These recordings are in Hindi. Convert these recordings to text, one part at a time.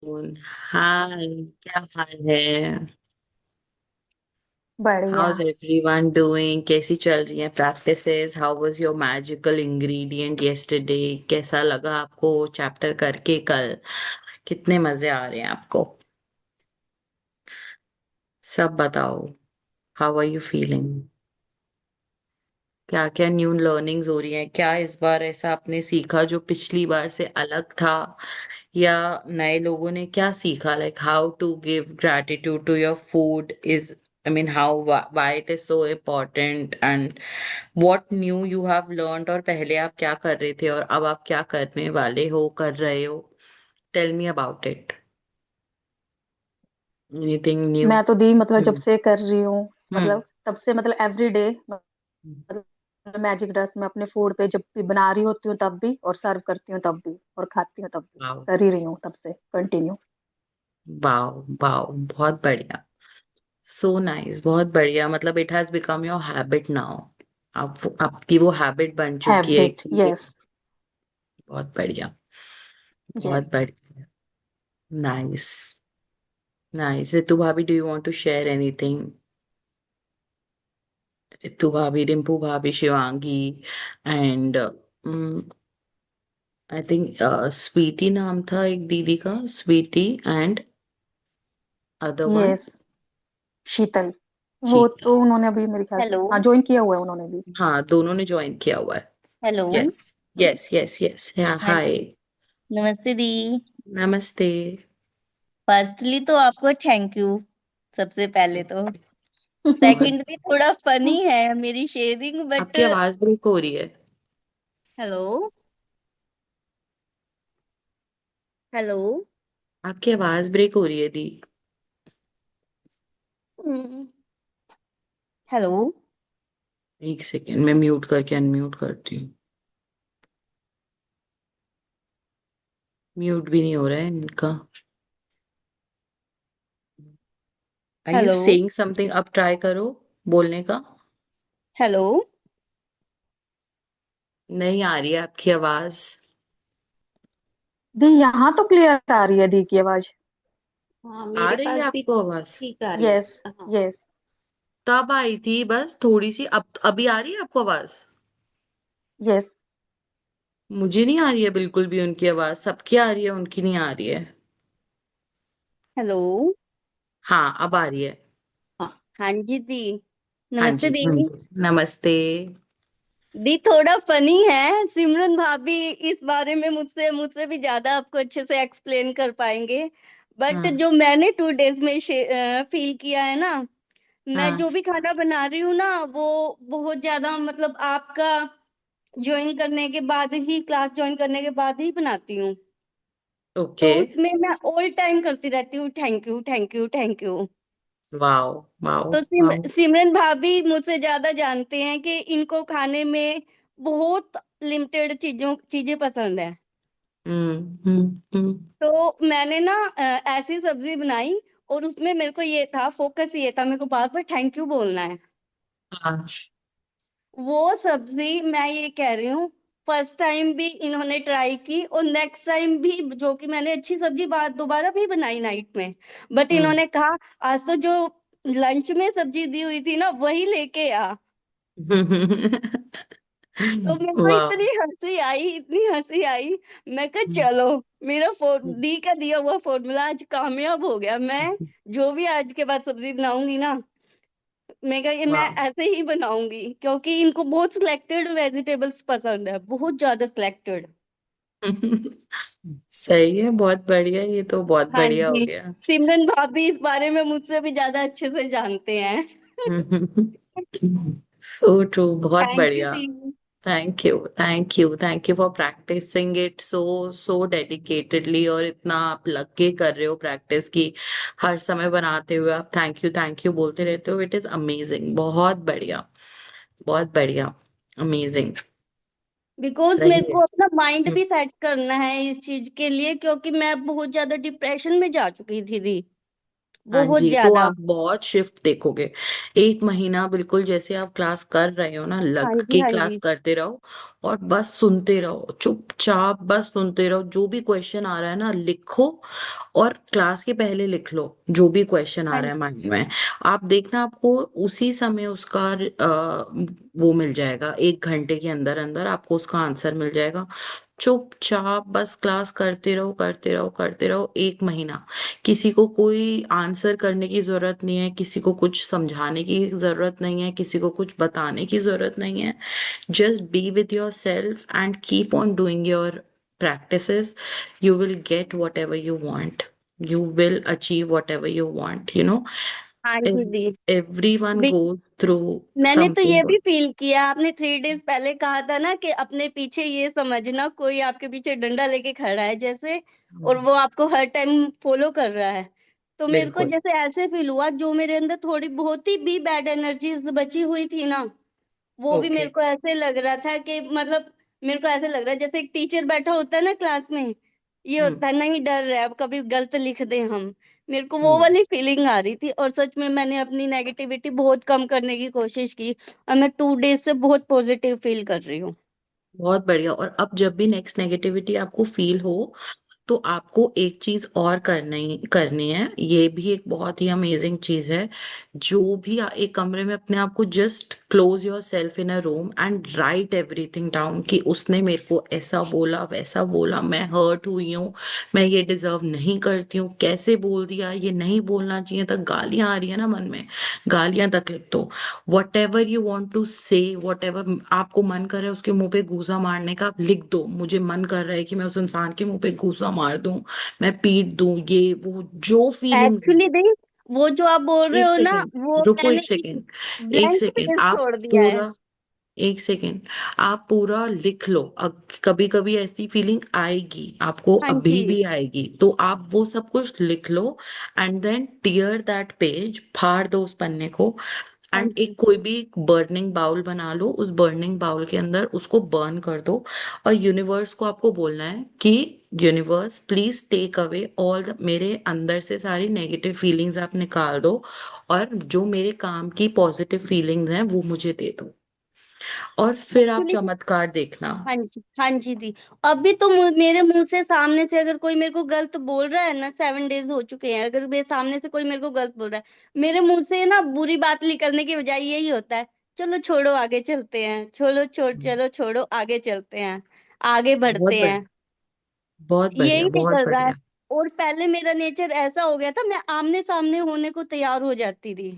हाय, क्या हाल है? बढ़िया। House everyone doing? कैसी चल रही है practices? How was your magical ingredient yesterday? कैसा लगा आपको चैप्टर करके कल? कितने मजे आ रहे हैं आपको? सब बताओ। How are you feeling? क्या क्या न्यू लर्निंग्स हो रही हैं? क्या इस बार ऐसा आपने सीखा जो पिछली बार से अलग था? या नए लोगों ने क्या सीखा? Like how to give gratitude to your food is, I mean how, why it is so important, and what new you have learned? और पहले आप क्या कर रहे थे और अब आप क्या करने वाले हो, कर रहे हो? Tell me about it. Anything new? मैं तो दी मतलब जब हम्म। से कर रही हूँ, हम्म। मतलब तब से मतलब एवरी डे मतलब मैजिक डस्ट मैं अपने फूड पे जब भी बना रही होती हूँ तब भी, और सर्व करती हूँ तब भी, और खाती हूँ तब भी, वाओ। कर ही रही हूँ तब से कंटिन्यू। वाओ वाओ, बहुत बढ़िया। सो नाइस, बहुत बढ़िया। मतलब it has become your habit now. आप आपकी वो हैबिट बन चुकी है हैबिट, कि यस। बहुत बढ़िया। यस। बहुत बढ़िया। नाइस। नाइस। रितु भाभी, do you want to share anything? Ritu भाभी, रिंपू भाभी, Shivangi, and I think Sweety नाम था एक दीदी का, Sweety, and other one? Yes. Sheetal. वो शीतल। तो उन्होंने अभी मेरे ख्याल से हेलो। हाँ ज्वाइन किया हुआ है उन्होंने भी। हाँ, दोनों ने ज्वाइन किया हुआ है। Hello. Yes. Yes yes yes, हाँ, हाय। नमस्ते दी। नमस्ते। फर्स्टली तो आपको थैंक यू, सबसे पहले तो। बहुत। सेकंडली थोड़ा फनी है मेरी शेयरिंग, बट आपकी आवाज ब्रेक हो रही है। हेलो। हेलो। आपकी आवाज ब्रेक हो रही है दी। Hmm, hello. एक सेकेंड, मैं म्यूट करके अनम्यूट करती हूँ। म्यूट भी नहीं हो रहा है इनका। Are you hello. Saying something? अब ट्राई करो बोलने का। हेलो। नहीं आ रही है आपकी आवाज। दी यहाँ तो क्लियर आ रही है दी की आवाज। हाँ, आ मेरे रही है पास भी आपको आवाज? ठीक आ रही यस। है। हाँ। यस। तब आई थी बस थोड़ी सी, अब अभी आ रही है आपको आवाज? यस। मुझे नहीं आ रही है बिल्कुल भी उनकी आवाज, सबकी आ रही है, उनकी नहीं आ रही है। हेलो। हाँ, अब आ रही है। हाँ। हाँ जी दी। हाँ नमस्ते जी, हाँ दी। जी, नमस्ते। दी थोड़ा फनी है, सिमरन भाभी इस बारे में मुझसे मुझसे भी ज्यादा आपको अच्छे से एक्सप्लेन कर पाएंगे। बट हाँ। जो मैंने 2 डेज में फील किया है ना, मैं हाँ। जो भी खाना बना रही हूँ ना, वो बहुत ज्यादा मतलब आपका ज्वाइन करने के बाद ही, क्लास ज्वाइन करने के बाद ही बनाती हूँ। तो ओके। उसमें मैं ऑल टाइम करती रहती हूँ, thank you thank you thank you. Wow. Wow. तो वाओ। सिमरन भाभी मुझसे ज्यादा जानते हैं कि इनको खाने में बहुत लिमिटेड चीजें पसंद है। हम्म। तो मैंने ना ऐसी सब्जी बनाई, और उसमें मेरे को ये था, फोकस ये था, मेरे को बार बार थैंक यू बोलना है। हाँ। वो सब्जी मैं ये कह रही हूँ, फर्स्ट टाइम भी इन्होंने ट्राई की, और नेक्स्ट टाइम भी, जो कि मैंने अच्छी सब्जी बात दोबारा भी बनाई नाइट में, बट हम्म। इन्होंने कहा आज तो जो लंच में सब्जी दी हुई थी ना वही लेके आ। तो मेरे को वाह। इतनी हंसी आई, इतनी हंसी आई। मैं कहा चलो, मेरा डी का दिया हुआ फॉर्मूला आज कामयाब हो गया। मैं जो भी आज के बाद सब्जी बनाऊंगी ना, मैं कहा ये मैं वाह। ऐसे ही बनाऊंगी, क्योंकि इनको बहुत सिलेक्टेड वेजिटेबल्स पसंद है, बहुत ज्यादा सिलेक्टेड। सही है, बहुत बढ़िया, ये तो बहुत हाँ बढ़िया हो जी। गया। सिमरन भाभी इस बारे में मुझसे भी ज्यादा अच्छे से जानते हैं। सो ट्रू, बहुत थैंक यू बढ़िया। दी। Thank you, thank you, thank you for practising it so so dedicatedly, और इतना आप लग के कर रहे हो प्रैक्टिस की। हर समय बनाते हुए आप थैंक यू बोलते रहते हो। इट इज अमेजिंग, बहुत बढ़िया। बहुत बढ़िया। अमेजिंग। बिकॉज मेरे सही है। को अपना माइंड हम्म। भी सेट करना है इस चीज के लिए, क्योंकि मैं बहुत ज्यादा डिप्रेशन में जा चुकी थी दी। हाँ बहुत जी, तो ज्यादा। आप बहुत शिफ्ट देखोगे। 1 महीना बिल्कुल जैसे आप क्लास कर रहे हो ना, हाँ लग जी, के हाँ क्लास जी, करते रहो और बस सुनते रहो, चुपचाप बस सुनते रहो। जो भी क्वेश्चन आ रहा है ना लिखो, और क्लास के पहले लिख लो जो भी क्वेश्चन आ हाँ रहा है जी, माइंड में। आप देखना आपको उसी समय उसका वो मिल जाएगा, 1 घंटे के अंदर अंदर आपको उसका आंसर मिल जाएगा। चुपचाप बस क्लास करते रहो, करते रहो, करते रहो 1 महीना। किसी को कोई आंसर करने की जरूरत नहीं है, किसी को कुछ समझाने की जरूरत नहीं है, किसी को कुछ बताने की जरूरत नहीं है। Just be with your self and keep on doing your practices. You will get whatever you want. You will achieve whatever you want, you know. हाँ जी दी। Everyone बि- goes through मैंने तो something ये भी good. फील किया, आपने 3 डेज पहले कहा था ना कि अपने पीछे ये समझना कोई आपके पीछे डंडा लेके खड़ा है जैसे, और वो आपको हर टाइम फॉलो कर रहा है। तो मेरे को बिल्कुल। जैसे ऐसे फील हुआ, जो मेरे अंदर थोड़ी बहुत ही भी बैड एनर्जीज बची हुई थी ना, वो भी ओके। मेरे को ऐसे लग रहा था कि मतलब, मेरे को ऐसे लग रहा है जैसे एक टीचर बैठा होता है ना क्लास में, ये हम्म। होता है नहीं डर रहा है अब कभी गलत लिख दें हम। मेरे को वो हम्म। वाली फीलिंग आ रही थी, और सच में मैंने अपनी नेगेटिविटी बहुत कम करने की कोशिश की, और मैं 2 डेज से बहुत पॉजिटिव फील कर रही हूँ। बहुत बढ़िया। और अब जब भी नेक्स्ट नेगेटिविटी आपको फील हो, तो आपको एक चीज और करनी करनी है। ये भी एक बहुत ही अमेजिंग चीज है। जो भी एक कमरे में अपने आप को just close your self in a room and right everything down, कि उसने मेरे को ऐसा बोला, वैसा बोला, मैं हर्ट हुई हूँ, मैं ये डिजर्व नहीं करती हूँ, कैसे बोल दिया, ये नहीं बोलना चाहिए था, गालियां आ रही है ना मन में, गालियां तक लिख दो। Whatever you want to say, whatever आपको मन कर रहा है उसके मुंह पे घूसा मारने का, आप लिख दो। मुझे मन कर रहा है कि मैं उस इंसान के मुंह पे घूसा मार दूं, मैं पीट दूं, ये वो जो फीलिंग्स हैं। एक्चुअली दी, वो जो आप बोल रहे एक हो ना, सेकेंड, वो रुको मैंने एक सेकेंड। एक ब्लैंक सेकेंड पेज आप छोड़ दिया है। पूरा, एक सेकेंड आप पूरा लिख लो। कभी कभी ऐसी फीलिंग आएगी आपको, हाँ अभी जी, भी आएगी, तो आप वो सब कुछ लिख लो। And then tear that page, फाड़ दो उस पन्ने को। हाँ एंड जी, एक कोई भी बर्निंग बाउल बना लो, उस बर्निंग बाउल के अंदर उसको बर्न कर दो। और यूनिवर्स को आपको बोलना है कि universe please take away all the, मेरे अंदर से सारी नेगेटिव फीलिंग्स आप निकाल दो, और जो मेरे काम की पॉजिटिव फीलिंग्स हैं वो मुझे दे दो। और फिर आप एक्चुअली चमत्कार देखना। हाँ जी, हाँ जी दी। अभी तो मेरे मुंह से सामने से अगर कोई मेरे को गलत बोल रहा है ना, 7 डेज हो चुके हैं, अगर मेरे सामने से कोई मेरे को गलत बोल रहा है, मेरे मुंह से ना बुरी बात निकलने की बजाय यही होता है, चलो छोड़ो आगे चलते हैं, चलो छोड़ो आगे चलते हैं, आगे बहुत बढ़ते बढ़िया, हैं, बहुत बढ़िया, यही बहुत निकल रहा है। बढ़िया। और पहले मेरा नेचर ऐसा हो गया था, मैं आमने सामने होने को तैयार हो जाती थी।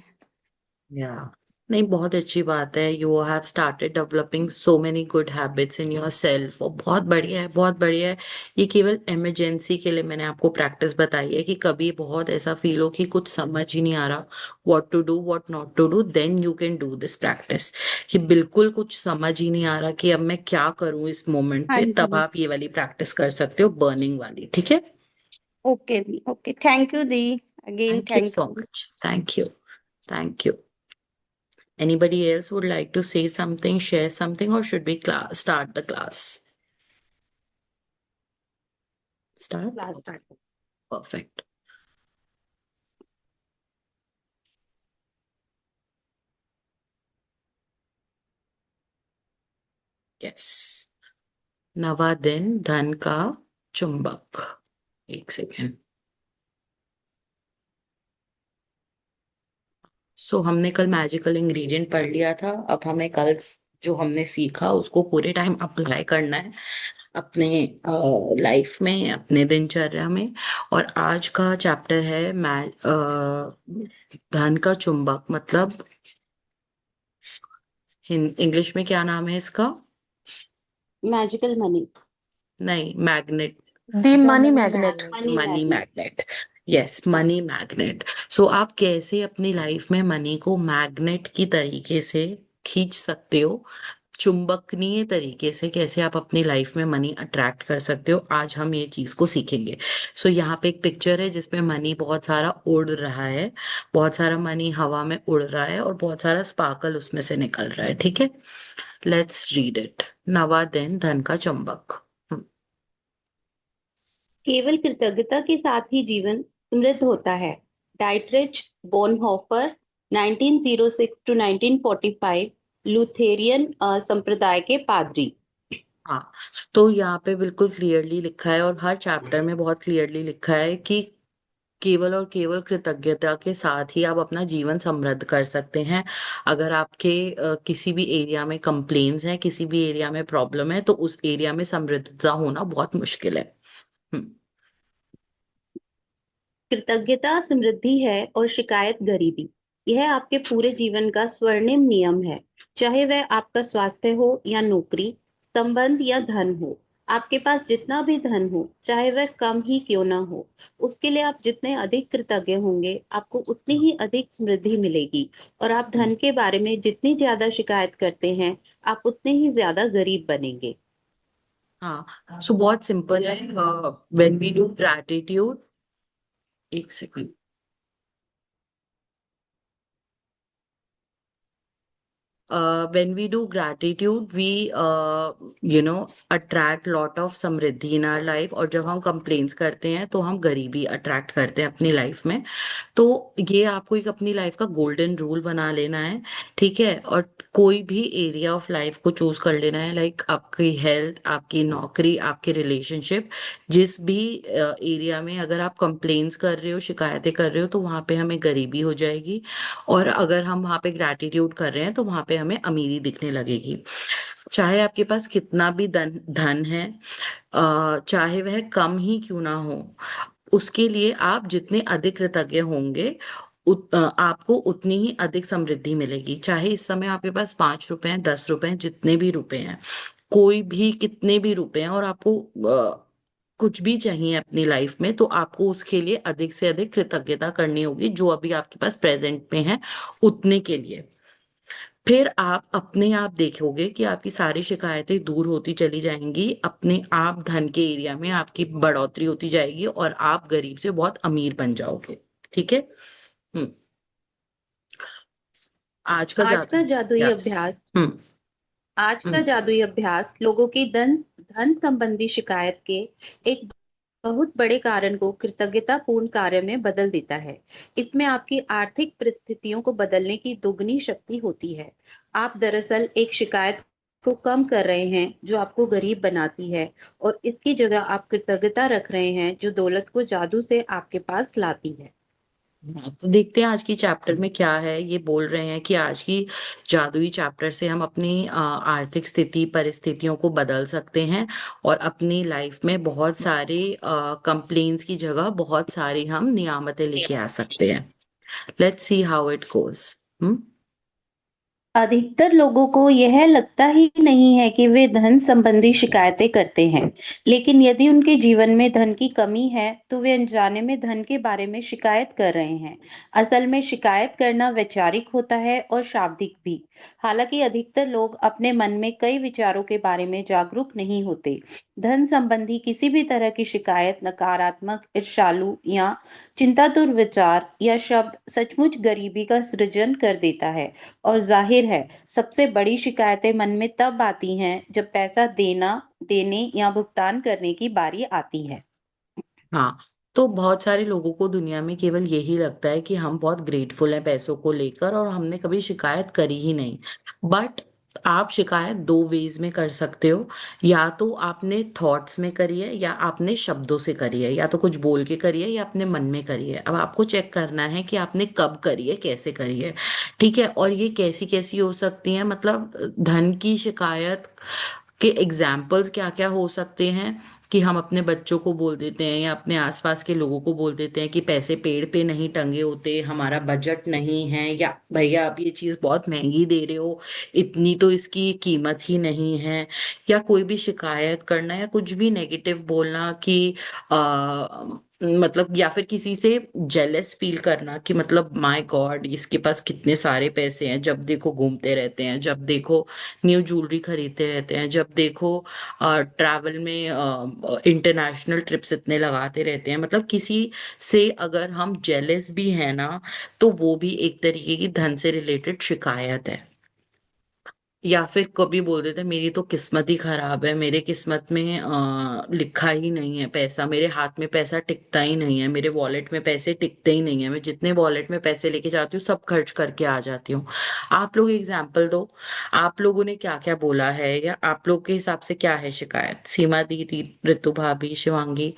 या नहीं, बहुत अच्छी बात है। You have started developing so many good habits in your self, और बहुत बढ़िया है, बहुत बढ़िया है। ये केवल इमरजेंसी के लिए मैंने आपको प्रैक्टिस बताई है, कि कभी बहुत ऐसा फील हो कि कुछ समझ ही नहीं आ रहा, what to do what not to do, then you can do this practice. कि बिल्कुल कुछ समझ ही नहीं आ रहा कि अब मैं क्या करूं इस मोमेंट हाँ पे, तब जी, आप ये वाली प्रैक्टिस कर सकते हो, बर्निंग वाली। ठीक है। Okay the, okay, thank you the, again thank you thank so you. Much, thank you, thank you. Anybody else would like to say something, share something, or should we start the class? Start? Class Okay, start. perfect. Yes. नवा दिन धन का चुंबक। एक सेकेंड। सो हमने कल मैजिकल इंग्रेडिएंट पढ़ लिया था। अब हमें कल जो हमने सीखा उसको पूरे टाइम अप्लाई करना है अपने लाइफ में, अपने दिनचर्या में। और आज का चैप्टर है धन का चुंबक, मतलब इंग्लिश में क्या नाम है इसका? मैजिकल मनी, नहीं, magnet. The the money money magnet. Magnet, money money magnet. Magnet. Yes, money magnet. So आप कैसे अपनी लाइफ में मनी को मैग्नेट की तरीके से खींच सकते हो, चुंबकनीय तरीके से कैसे आप अपनी लाइफ में मनी अट्रैक्ट कर सकते हो, आज हम ये चीज को सीखेंगे। सो यहाँ पे एक पिक्चर है जिसमें मनी बहुत सारा उड़ रहा है, बहुत सारा मनी हवा में उड़ रहा है, और बहुत सारा स्पार्कल उसमें से निकल रहा है। ठीक है, लेट्स रीड इट। नवा दिन धन का चुंबक। केवल कृतज्ञता के साथ ही जीवन समृद्ध होता है। डाइटरिच बोनहोफर 1906 टू 1945 लुथेरियन संप्रदाय के पादरी। हाँ, तो यहाँ पे बिल्कुल क्लियरली लिखा है और हर चैप्टर में बहुत क्लियरली लिखा है कि केवल और केवल कृतज्ञता के साथ ही आप अपना जीवन समृद्ध कर सकते हैं। अगर आपके किसी भी एरिया में कंप्लेन्स हैं, किसी भी एरिया में प्रॉब्लम है, तो उस एरिया में समृद्धता होना बहुत मुश्किल है। हम्म। कृतज्ञता समृद्धि है और शिकायत गरीबी। यह आपके पूरे जीवन का स्वर्णिम नियम है। चाहे वह आपका स्वास्थ्य हो या नौकरी, संबंध या धन हो। आपके पास जितना भी धन हो, चाहे वह कम ही क्यों ना हो, उसके लिए आप जितने अधिक कृतज्ञ होंगे, आपको उतनी ही अधिक समृद्धि मिलेगी। और आप धन के बारे में जितनी ज्यादा शिकायत करते हैं, आप उतने ही ज्यादा गरीब बनेंगे। हाँ, सो बहुत सिंपल है। व्हेन वी डू ग्रैटिट्यूड, एक second. When we do gratitude, we attract lot of Samriddhi in our life। और जब हम complaints करते हैं तो हम गरीबी अट्रैक्ट करते हैं अपनी लाइफ में। तो ये आपको एक अपनी लाइफ का गोल्डन रूल बना लेना है, ठीक है। और कोई भी एरिया ऑफ लाइफ को चूज कर लेना है, लाइक आपकी हेल्थ, आपकी नौकरी, आपके रिलेशनशिप, जिस भी एरिया में अगर आप कंप्लेन्स कर रहे हो, शिकायतें कर रहे हो, तो वहां पे हमें गरीबी हो जाएगी। और अगर हम वहां पे ग्रैटिट्यूड कर रहे हैं तो वहां पे हमें अमीरी दिखने लगेगी। चाहे आपके पास कितना भी धन धन है, चाहे वह कम ही क्यों ना हो, उसके लिए आप जितने अधिक कृतज्ञ होंगे, आपको उतनी ही अधिक समृद्धि मिलेगी। चाहे इस समय आपके पास 5 रुपए हैं, 10 रुपए हैं, जितने भी रुपए हैं, कोई भी कितने भी रुपए हैं, और आपको कुछ भी चाहिए अपनी लाइफ में, तो आपको उसके लिए अधिक से अधिक कृतज्ञता करनी होगी, जो अभी आपके पास प्रेजेंट में है उतने के लिए। फिर आप अपने आप देखोगे कि आपकी सारी शिकायतें दूर होती चली जाएंगी, अपने आप धन के एरिया में आपकी बढ़ोतरी होती जाएगी और आप गरीब से बहुत अमीर बन जाओगे। ठीक है। हम्म। आज का आज जादू। का जादुई यस। अभ्यास हम्म। आज का हम्म। जादुई अभ्यास लोगों की धन धन संबंधी शिकायत के एक बहुत बड़े कारण को कृतज्ञतापूर्ण कार्य में बदल देता है। इसमें आपकी आर्थिक परिस्थितियों को बदलने की दोगुनी शक्ति होती है। आप दरअसल एक शिकायत को कम कर रहे हैं जो आपको गरीब बनाती है, और इसकी जगह आप कृतज्ञता रख रहे हैं जो दौलत को जादू से आपके पास लाती है। हाँ, तो देखते हैं आज की चैप्टर में क्या है। ये बोल रहे हैं कि आज की जादुई चैप्टर से हम अपनी आर्थिक स्थिति, परिस्थितियों को बदल सकते हैं और अपनी लाइफ में बहुत सारे कंप्लेन्स की जगह बहुत सारी हम नियामतें लेके आ सकते हैं। Let's see how it goes. Hmm. अधिकतर लोगों को यह लगता ही नहीं है कि वे धन संबंधी शिकायतें करते हैं, लेकिन यदि उनके जीवन में धन की कमी है तो वे अनजाने में धन के बारे में शिकायत कर रहे हैं। असल में शिकायत करना वैचारिक होता है और शाब्दिक भी। हालांकि अधिकतर लोग अपने मन में कई विचारों के बारे में जागरूक नहीं होते। धन संबंधी किसी भी तरह की शिकायत नकारात्मक, ईर्ष्यालु या चिंतातुर विचार या शब्द सचमुच गरीबी का सृजन कर देता है। और जाहिर है, सबसे बड़ी शिकायतें मन में तब आती हैं जब पैसा देने या भुगतान करने की बारी आती है। हाँ, तो बहुत सारे लोगों को दुनिया में केवल यही लगता है कि हम बहुत ग्रेटफुल हैं पैसों को लेकर और हमने कभी शिकायत करी ही नहीं। बट आप शिकायत दो वेज में कर सकते हो। या तो आपने थॉट्स में करी है या आपने शब्दों से करी है, या तो कुछ बोल के करी है या अपने मन में करी है। अब आपको चेक करना है कि आपने कब करी है, कैसे करी है। ठीक है। और ये कैसी कैसी हो सकती है, मतलब धन की शिकायत के एग्जाम्पल्स क्या क्या हो सकते हैं, कि हम अपने बच्चों को बोल देते हैं या अपने आसपास के लोगों को बोल देते हैं कि पैसे पेड़ पे नहीं टंगे होते, हमारा बजट नहीं है, या भैया आप ये चीज बहुत महंगी दे रहे हो, इतनी तो इसकी कीमत ही नहीं है। या कोई भी शिकायत करना या कुछ भी नेगेटिव बोलना कि मतलब, या फिर किसी से जेलस फील करना कि मतलब माय गॉड इसके पास कितने सारे पैसे हैं, जब देखो घूमते रहते हैं, जब देखो न्यू ज्वेलरी खरीदते रहते हैं, जब देखो ट्रैवल में इंटरनेशनल ट्रिप्स इतने लगाते रहते हैं। मतलब किसी से अगर हम जेलस भी है ना, तो वो भी एक तरीके की धन से रिलेटेड शिकायत है। या फिर कभी बोल देते मेरी तो किस्मत ही खराब है, मेरे किस्मत में लिखा ही नहीं है पैसा, मेरे हाथ में पैसा टिकता ही नहीं है, मेरे वॉलेट में पैसे टिकते ही नहीं है, मैं जितने वॉलेट में पैसे लेके जाती हूँ सब खर्च करके आ जाती हूँ। आप लोग एग्जाम्पल दो, आप लोगों ने क्या क्या बोला है, या आप लोग के हिसाब से क्या है शिकायत? सीमा दीदी, ऋतु भाभी, शिवांगी,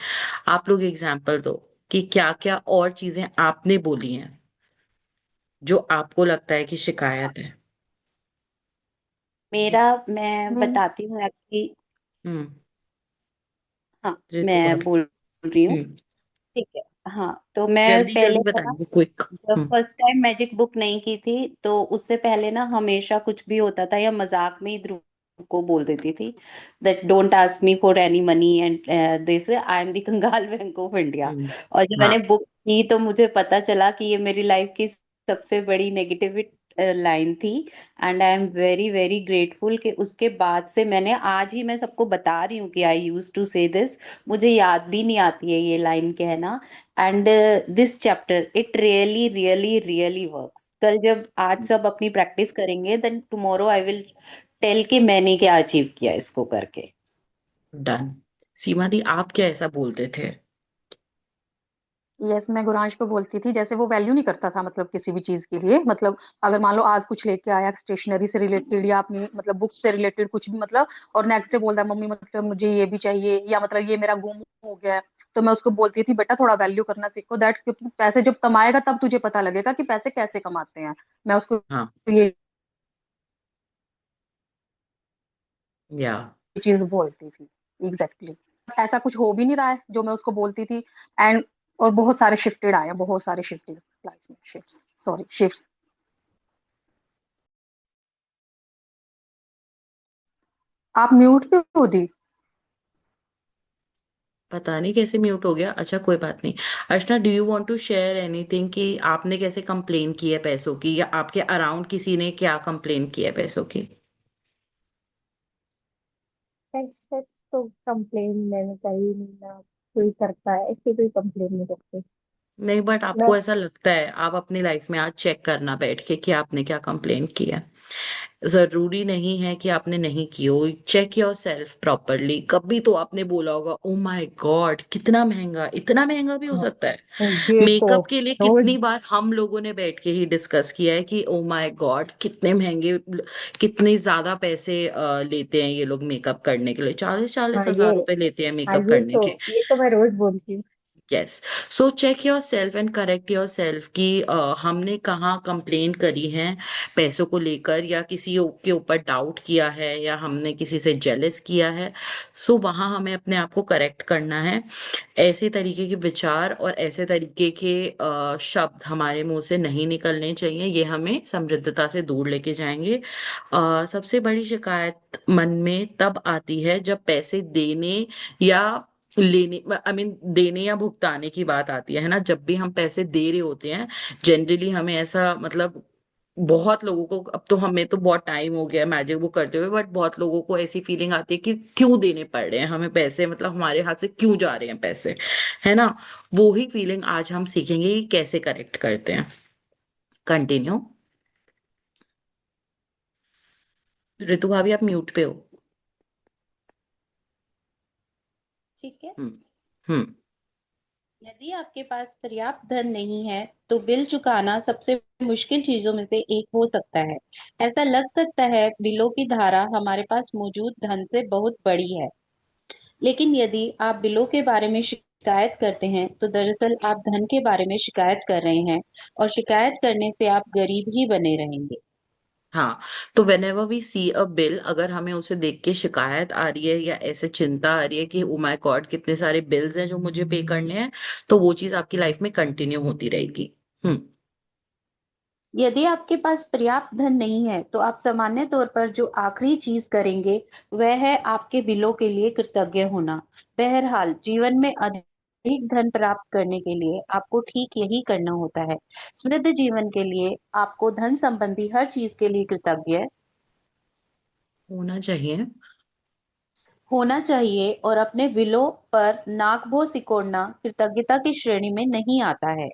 आप लोग एग्जाम्पल दो कि क्या क्या और चीजें आपने बोली हैं जो आपको लगता है कि शिकायत है। मैं मैं बताती हूँ एक्चुअली। हम्म। हाँ, ऋतु मैं भाभी। बोल रही हूँ। हम्म। ठीक है। हाँ, तो मैं जल्दी पहले जल्दी ना, बताएंगे, क्विक। जब हम्म। फर्स्ट टाइम मैजिक बुक नहीं की थी तो उससे पहले ना हमेशा कुछ भी होता था या मजाक में ही ध्रुव को बोल देती थी that don't ask me for any money and this I am the कंगाल बैंक ऑफ इंडिया। और जब हाँ। मैंने बुक की तो मुझे पता चला कि ये मेरी लाइफ की सबसे बड़ी नेगेटिव लाइन थी। And I am very very grateful कि उसके बाद से मैंने, आज ही मैं सबको बता रही हूँ कि I use to say this, मुझे याद भी नहीं आती है ये लाइन कहना। And this chapter it really really really works. कल जब, आज सब अपनी प्रैक्टिस करेंगे then tomorrow I will tell कि मैंने क्या अचीव किया इसको करके। डन। सीमा दी, आप क्या ऐसा बोलते थे? यस, मैं गुरांश को बोलती थी, जैसे वो वैल्यू नहीं करता था मतलब किसी भी चीज के लिए, मतलब अगर मान लो आज कुछ लेके आया स्टेशनरी से रिलेटेड या अपनी मतलब बुक्स से रिलेटेड कुछ भी मतलब, और नेक्स्ट डे बोल रहा है मम्मी मतलब मुझे ये भी चाहिए, या मतलब ये मेरा गुम हो गया है, तो मैं उसको बोलती थी बेटा थोड़ा वैल्यू करना सीखो, दैट पैसे जब कमाएगा तब तुझे पता लगेगा कि पैसे कैसे कमाते हैं। मैं उसको हाँ। ये या। चीज बोलती थी। एग्जैक्टली ऐसा कुछ हो भी नहीं रहा है जो मैं उसको बोलती थी। एंड और बहुत सारे शिफ्टेड आए हैं, बहुत सारे शिफ्टेड लाइफ में, शिफ्ट्स, सॉरी शिफ्ट्स। आप म्यूट क्यों हो दी? पता नहीं कैसे म्यूट हो गया, अच्छा कोई बात नहीं। Archana, do you want to share anything कि आपने कैसे कंप्लेन की है पैसों की, या आपके अराउंड किसी ने क्या कंप्लेन किया है पैसों की? ऐसे तो कंप्लेन मैंने कही नहीं ना, कोई करता है ऐसे, कोई कंप्लेन नहीं करते। नहीं, बट मैं आपको ऐसा लगता है, आप अपनी लाइफ में आज चेक करना बैठ के कि आपने क्या कंप्लेन किया है। जरूरी नहीं है कि आपने नहीं की हो, चेक योर सेल्फ प्रॉपरली। कभी तो आपने बोला होगा ओ माय गॉड कितना महंगा, इतना महंगा भी हो हाँ, सकता है। ये तो मेकअप के लिए रोज। कितनी बार हम लोगों ने बैठ के ही डिस्कस किया है कि ओ माय गॉड कितने महंगे, कितने ज्यादा पैसे लेते हैं ये लोग मेकअप करने के लिए, 40-40 हजार रुपए लेते हैं हाँ मेकअप ये करने तो के। ये तो मैं रोज बोलती हूँ। Yes. So check yourself and correct yourself कि हमने कहाँ कंप्लेन करी है पैसों को लेकर, या किसी के ऊपर डाउट किया है, या हमने किसी से जेलस किया है। सो वहाँ हमें अपने आप को करेक्ट करना है। ऐसे तरीके के विचार और ऐसे तरीके के शब्द हमारे मुंह से नहीं निकलने चाहिए, ये हमें समृद्धता से दूर लेके जाएंगे। सबसे बड़ी शिकायत मन में तब आती है जब पैसे देने या लेने, आई मीन देने या भुगताने की बात आती है ना, जब भी हम पैसे दे रहे होते हैं जनरली हमें ऐसा मतलब, बहुत लोगों को, अब तो हमें तो बहुत टाइम हो गया मैजिक बुक करते हुए, बट बहुत लोगों को ऐसी फीलिंग आती है कि क्यों देने पड़ रहे हैं हमें पैसे, मतलब हमारे हाथ से क्यों जा रहे हैं पैसे, है ना? वो ही फीलिंग आज हम सीखेंगे कि कैसे करेक्ट करते हैं। कंटिन्यू। ऋतु भाभी, आप म्यूट पे हो। ठीक है। हम्म। हम्म। यदि आपके पास पर्याप्त धन नहीं है तो बिल चुकाना सबसे मुश्किल चीजों में से एक हो सकता है। ऐसा लग सकता है बिलों की धारा हमारे पास मौजूद धन से बहुत बड़ी है। लेकिन यदि आप बिलों के बारे में शिकायत करते हैं तो दरअसल आप धन के बारे में शिकायत कर रहे हैं, और शिकायत करने से आप गरीब ही बने रहेंगे। हाँ। तो whenever we see a bill, अगर हमें उसे देख के शिकायत आ रही है या ऐसे चिंता आ रही है कि ओ माय गॉड कितने सारे बिल्स हैं जो मुझे पे करने हैं, तो वो चीज आपकी लाइफ में कंटिन्यू होती रहेगी। हम्म। यदि आपके पास पर्याप्त धन नहीं है तो आप सामान्य तौर पर जो आखिरी चीज करेंगे वह है आपके बिलों के लिए कृतज्ञ होना। बहरहाल जीवन में अधिक धन प्राप्त करने के लिए आपको ठीक यही करना होता है। समृद्ध जीवन के लिए आपको धन संबंधी हर चीज के लिए कृतज्ञ होना चाहिए। होना चाहिए, और अपने बिलों पर नाक सिकोड़ना कृतज्ञता की श्रेणी में नहीं आता है।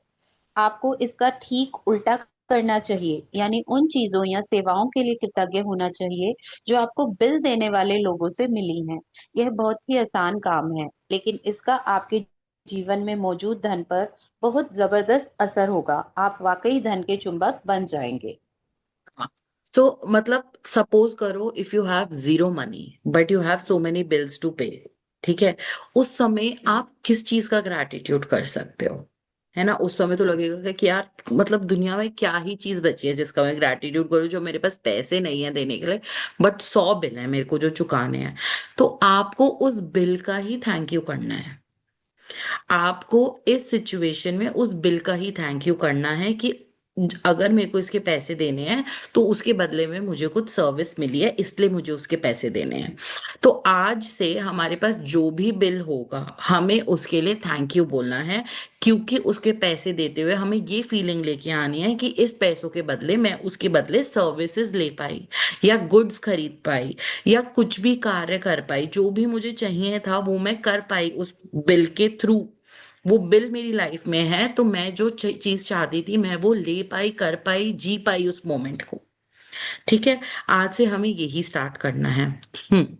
आपको इसका ठीक उल्टा करना चाहिए, यानी उन चीजों या सेवाओं के लिए कृतज्ञ होना चाहिए जो आपको बिल देने वाले लोगों से मिली हैं। यह बहुत ही आसान काम है, लेकिन इसका आपके जीवन में मौजूद धन पर बहुत जबरदस्त असर होगा। आप वाकई धन के चुंबक बन जाएंगे। हाँ। तो मतलब सपोज करो if you have zero money but you have so many bills to pay, ठीक है, उस समय आप किस चीज का ग्रैटिट्यूड कर सकते हो? है ना, उस समय तो लगेगा कि यार मतलब दुनिया में क्या ही चीज बची है जिसका मैं ग्रैटिट्यूड करूं, जो मेरे पास पैसे नहीं है देने के लिए, बट 100 बिल है मेरे को जो चुकाने हैं। तो आपको उस बिल का ही थैंक यू करना है। आपको इस सिचुएशन में उस बिल का ही थैंक यू करना है कि अगर मेरे को इसके पैसे देने हैं तो उसके बदले में मुझे कुछ सर्विस मिली है, इसलिए मुझे उसके पैसे देने हैं। तो आज से हमारे पास जो भी बिल होगा हमें उसके लिए थैंक यू बोलना है, क्योंकि उसके पैसे देते हुए हमें ये फीलिंग लेके आनी है कि इस पैसों के बदले मैं उसके बदले सर्विसेज ले पाई या गुड्स खरीद पाई या कुछ भी कार्य कर पाई, जो भी मुझे चाहिए था वो मैं कर पाई उस बिल के थ्रू। वो बिल मेरी लाइफ में है तो मैं जो चीज चाहती थी मैं वो ले पाई, कर पाई, जी पाई उस मोमेंट को। ठीक है, आज से हमें यही स्टार्ट करना है। हम्म।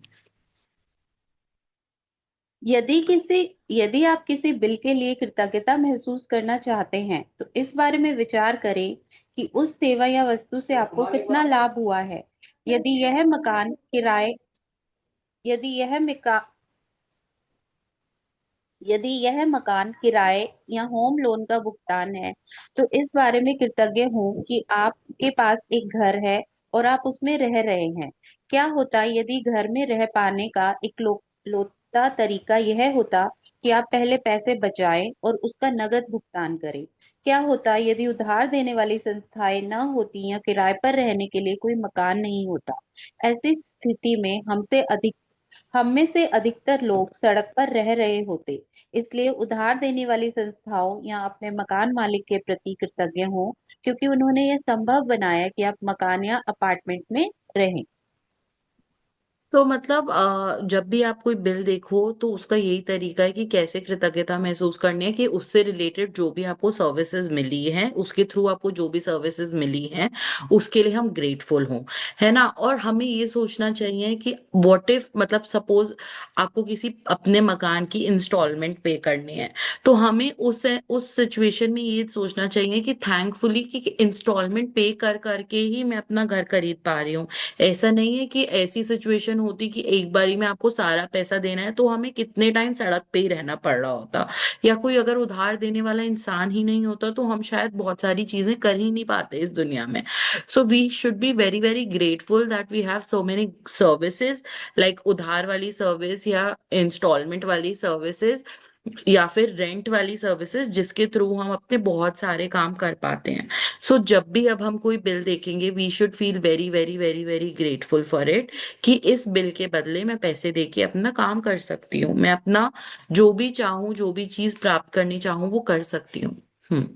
यदि किसी यदि आप किसी बिल के लिए कृतज्ञता महसूस करना चाहते हैं, तो इस बारे में विचार करें कि उस सेवा या वस्तु से आपको कितना लाभ हुआ है। यदि यह मकान किराए यदि यह मिका यदि यह मकान किराए या होम लोन का भुगतान है, तो इस बारे में कृतज्ञ हूँ कि आपके पास एक घर है और आप उसमें रह रहे हैं। क्या होता यदि घर में रह पाने का इकलौता तरीका यह होता कि आप पहले पैसे बचाएं और उसका नकद भुगतान करें? क्या होता यदि उधार देने वाली संस्थाएं न होती या किराए पर रहने के लिए कोई मकान नहीं होता? ऐसी स्थिति में हम में से अधिकतर लोग सड़क पर रह रहे होते। इसलिए उधार देने वाली संस्थाओं या अपने मकान मालिक के प्रति कृतज्ञ हों, क्योंकि उन्होंने यह संभव बनाया कि आप मकान या अपार्टमेंट में रहें। तो मतलब जब भी आप कोई बिल देखो तो उसका यही तरीका है कि कैसे कृतज्ञता महसूस करनी है, कि उससे रिलेटेड जो भी आपको सर्विसेज मिली है, उसके थ्रू आपको जो भी सर्विसेज मिली है उसके लिए हम ग्रेटफुल हों। है ना, और हमें ये सोचना चाहिए कि व्हाट इफ, मतलब सपोज आपको किसी अपने मकान की इंस्टॉलमेंट पे करनी है, तो हमें उस सिचुएशन में ये सोचना चाहिए कि थैंकफुली कि इंस्टॉलमेंट पे कर करके ही मैं अपना घर खरीद पा रही हूँ। ऐसा नहीं है कि ऐसी सिचुएशन होती कि एक बारी में आपको सारा पैसा देना है तो हमें कितने टाइम सड़क पे ही रहना पड़ रहा होता, या कोई अगर उधार देने वाला इंसान ही नहीं होता तो हम शायद बहुत सारी चीजें कर ही नहीं पाते इस दुनिया में। So we should be very very grateful that we have so many services, like उधार वाली सर्विस या इंस्टॉलमेंट वाली सर्विसेज या फिर रेंट वाली सर्विसेज, जिसके थ्रू हम अपने बहुत सारे काम कर पाते हैं। सो जब भी अब हम कोई बिल देखेंगे we should feel very very very very grateful for it, कि इस बिल के बदले मैं पैसे देके अपना काम कर सकती हूँ, मैं अपना जो भी चाहूँ, जो भी चीज प्राप्त करनी चाहूँ वो कर सकती हूँ। हम्म।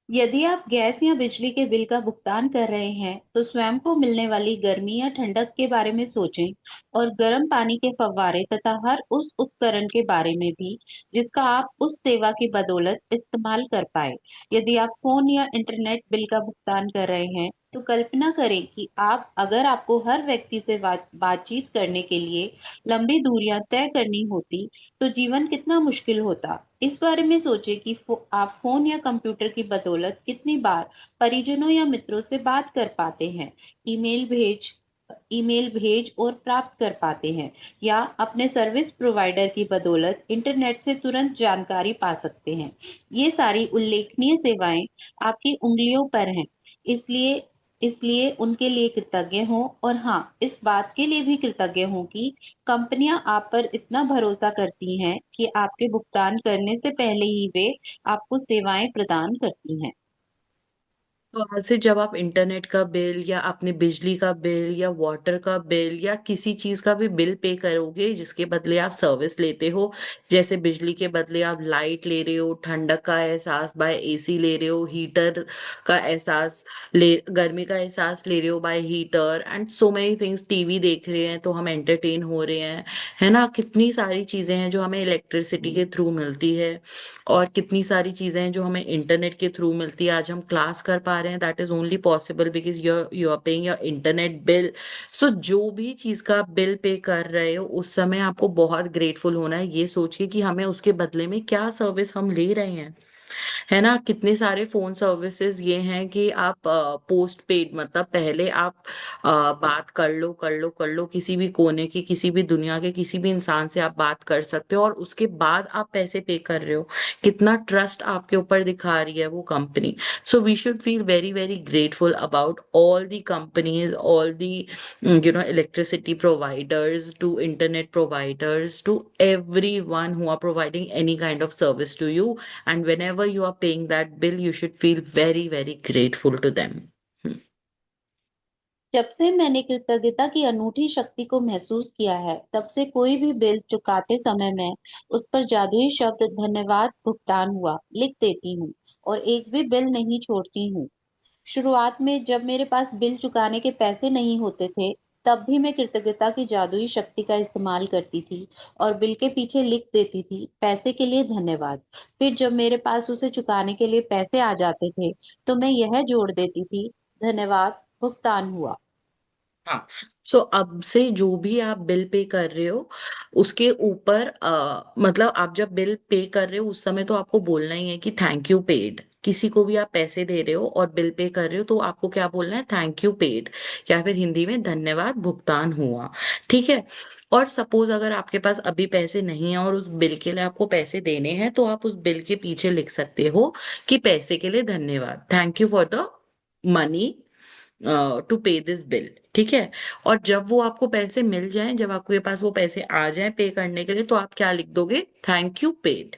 यदि आप गैस या बिजली के बिल का भुगतान कर रहे हैं, तो स्वयं को मिलने वाली गर्मी या ठंडक के बारे में सोचें और गर्म पानी के फव्वारे तथा हर उस उपकरण के बारे में भी जिसका आप उस सेवा की बदौलत इस्तेमाल कर पाए। यदि आप फोन या इंटरनेट बिल का भुगतान कर रहे हैं, तो कल्पना करें कि आप अगर आपको हर व्यक्ति से बातचीत करने के लिए लंबी दूरियां तय करनी होती, तो जीवन कितना मुश्किल होता। इस बारे में सोचें कि आप फोन या कंप्यूटर की बदौलत कितनी बार परिजनों या मित्रों से बात कर पाते हैं, ईमेल भेज ईमेल भेज और प्राप्त कर पाते हैं, या अपने सर्विस प्रोवाइडर की बदौलत इंटरनेट से तुरंत जानकारी पा सकते हैं। ये सारी उल्लेखनीय सेवाएं आपकी उंगलियों पर हैं। इसलिए इसलिए उनके लिए कृतज्ञ हों, और हाँ, इस बात के लिए भी कृतज्ञ हों कि कंपनियां आप पर इतना भरोसा करती हैं कि आपके भुगतान करने से पहले ही वे आपको सेवाएं प्रदान करती हैं। तो आज से जब आप इंटरनेट का बिल या अपने बिजली का बिल या वाटर का बिल या किसी चीज का भी बिल पे करोगे जिसके बदले आप सर्विस लेते हो, जैसे बिजली के बदले आप लाइट ले रहे हो, ठंडक का एहसास बाय एसी ले रहे हो, हीटर का एहसास ले गर्मी का एहसास ले रहे हो bye heater, and so many things, TV देख रहे हैं तो हम एंटरटेन हो रहे हैं। है ना, कितनी सारी चीजें हैं जो हमें इलेक्ट्रिसिटी के थ्रू मिलती है, और कितनी सारी चीजें हैं जो हमें इंटरनेट के थ्रू मिलती है। आज हम क्लास कर पा रहे हैं, that is only possible because you are paying your internet bill. So जो भी चीज का आप बिल पे कर रहे हो उस समय आपको बहुत ग्रेटफुल होना है, ये सोच के कि हमें उसके बदले में क्या सर्विस हम ले रहे हैं। है ना, कितने सारे फोन सर्विसेज ये हैं कि आप पोस्ट पेड, मतलब पहले आप बात कर लो किसी भी कोने की, किसी भी दुनिया के किसी भी इंसान से आप बात कर सकते हो, और उसके बाद आप पैसे पे कर रहे हो। कितना ट्रस्ट आपके ऊपर दिखा रही है वो company. So we should feel very very grateful about all the companies, all the electricity providers to internet providers to everyone who are providing any kind of service to you, and whenever you are paying that bill you should feel very very grateful to them. Hmm. जब से मैंने कृतज्ञता की अनूठी शक्ति को महसूस किया है, तब से कोई भी बिल चुकाते समय मैं उस पर जादुई शब्द धन्यवाद भुगतान हुआ लिख देती हूँ और एक भी बिल नहीं छोड़ती हूँ। शुरुआत में जब मेरे पास बिल चुकाने के पैसे नहीं होते थे, तब भी मैं कृतज्ञता की जादुई शक्ति का इस्तेमाल करती थी और बिल के पीछे लिख देती थी, पैसे के लिए धन्यवाद। फिर जब मेरे पास उसे चुकाने के लिए पैसे आ जाते थे, तो मैं यह जोड़ देती थी, धन्यवाद भुगतान हुआ। हाँ। सो अब से जो भी आप बिल पे कर रहे हो उसके ऊपर मतलब आप जब बिल पे कर रहे हो उस समय तो आपको बोलना ही है कि थैंक यू पेड। किसी को भी आप पैसे दे रहे हो और बिल पे कर रहे हो तो आपको क्या बोलना है, थैंक यू पेड, या फिर हिंदी में धन्यवाद भुगतान हुआ। ठीक है। और सपोज अगर आपके पास अभी पैसे नहीं है और उस बिल के लिए आपको पैसे देने हैं तो आप उस बिल के पीछे लिख सकते हो कि पैसे के लिए धन्यवाद, thank you for the money to pay this bill. ठीक है। और जब वो आपको पैसे मिल जाएं, जब आपके पास वो पैसे आ जाएं पे करने के लिए, तो आप क्या लिख दोगे, थैंक यू पेड।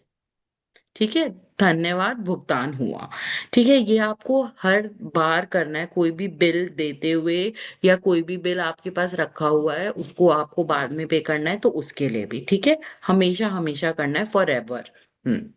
ठीक है, धन्यवाद भुगतान हुआ। ठीक है, ये आपको हर बार करना है, कोई भी बिल देते हुए या कोई भी बिल आपके पास रखा हुआ है उसको आपको बाद में पे करना है तो उसके लिए भी। ठीक है, हमेशा हमेशा करना है, फॉर एवर। हम्म।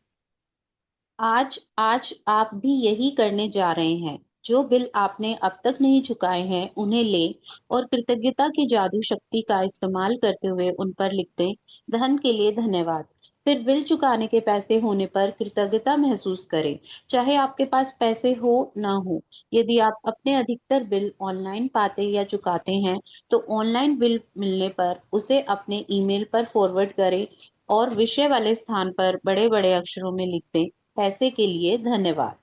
आज आज आप भी यही करने जा रहे हैं। जो बिल आपने अब तक नहीं चुकाए हैं, उन्हें लें और कृतज्ञता की जादू शक्ति का इस्तेमाल करते हुए उन पर लिख दें, धन के लिए धन्यवाद। फिर बिल चुकाने के पैसे होने पर कृतज्ञता महसूस करें, चाहे आपके पास पैसे हो ना हो। यदि आप अपने अधिकतर बिल ऑनलाइन पाते या चुकाते हैं, तो ऑनलाइन बिल मिलने पर उसे अपने ईमेल पर फॉरवर्ड करें और विषय वाले स्थान पर बड़े-बड़े अक्षरों में लिख दें, पैसे के लिए धन्यवाद।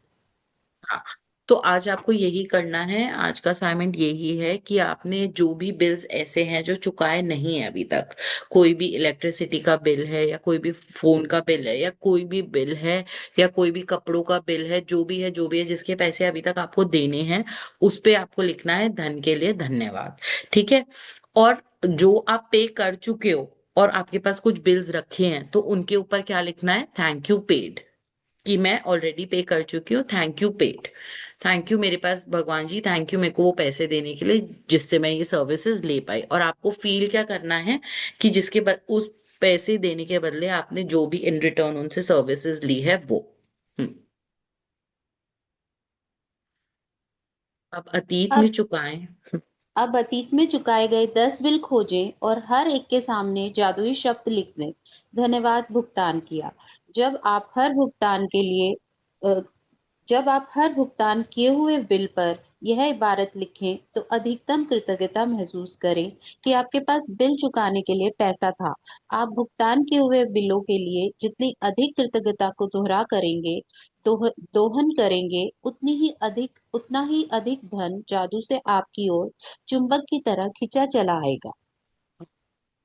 हाँ, तो आज आपको यही करना है। आज का असाइनमेंट यही है कि आपने जो भी बिल्स ऐसे हैं जो चुकाए नहीं है अभी तक, कोई भी इलेक्ट्रिसिटी का बिल है या कोई भी फोन का बिल है या कोई भी बिल है या कोई भी कपड़ों का बिल है, जो भी है जिसके पैसे अभी तक आपको देने हैं, उस पे आपको लिखना है धन के लिए धन्यवाद। ठीक है। और जो आप पे कर चुके हो और आपके पास कुछ बिल्स रखे हैं तो उनके ऊपर क्या लिखना है, थैंक यू पेड, कि मैं ऑलरेडी पे कर चुकी हूँ, thank you paid. Thank you मेरे पास भगवान जी, थैंक यू मेरे को वो पैसे देने के लिए जिससे मैं ये सर्विसेज ले पाई। और आपको फील क्या करना है कि उस पैसे देने के बदले आपने जो भी इन रिटर्न उनसे सर्विसेज ली है वो। हम्म। अब अतीत में अब चुकाएं। अब अतीत में चुकाए गए 10 बिल खोजें और हर एक के सामने जादुई शब्द लिख दें, धन्यवाद भुगतान किया। जब आप हर भुगतान के लिए अ, जब आप हर भुगतान किए हुए बिल पर यह इबारत लिखें, तो अधिकतम कृतज्ञता महसूस करें कि आपके पास बिल चुकाने के लिए पैसा था। आप भुगतान किए हुए बिलों के लिए जितनी अधिक कृतज्ञता को दोहन करेंगे, उतना ही अधिक धन जादू से आपकी ओर चुंबक की तरह खिंचा चला आएगा।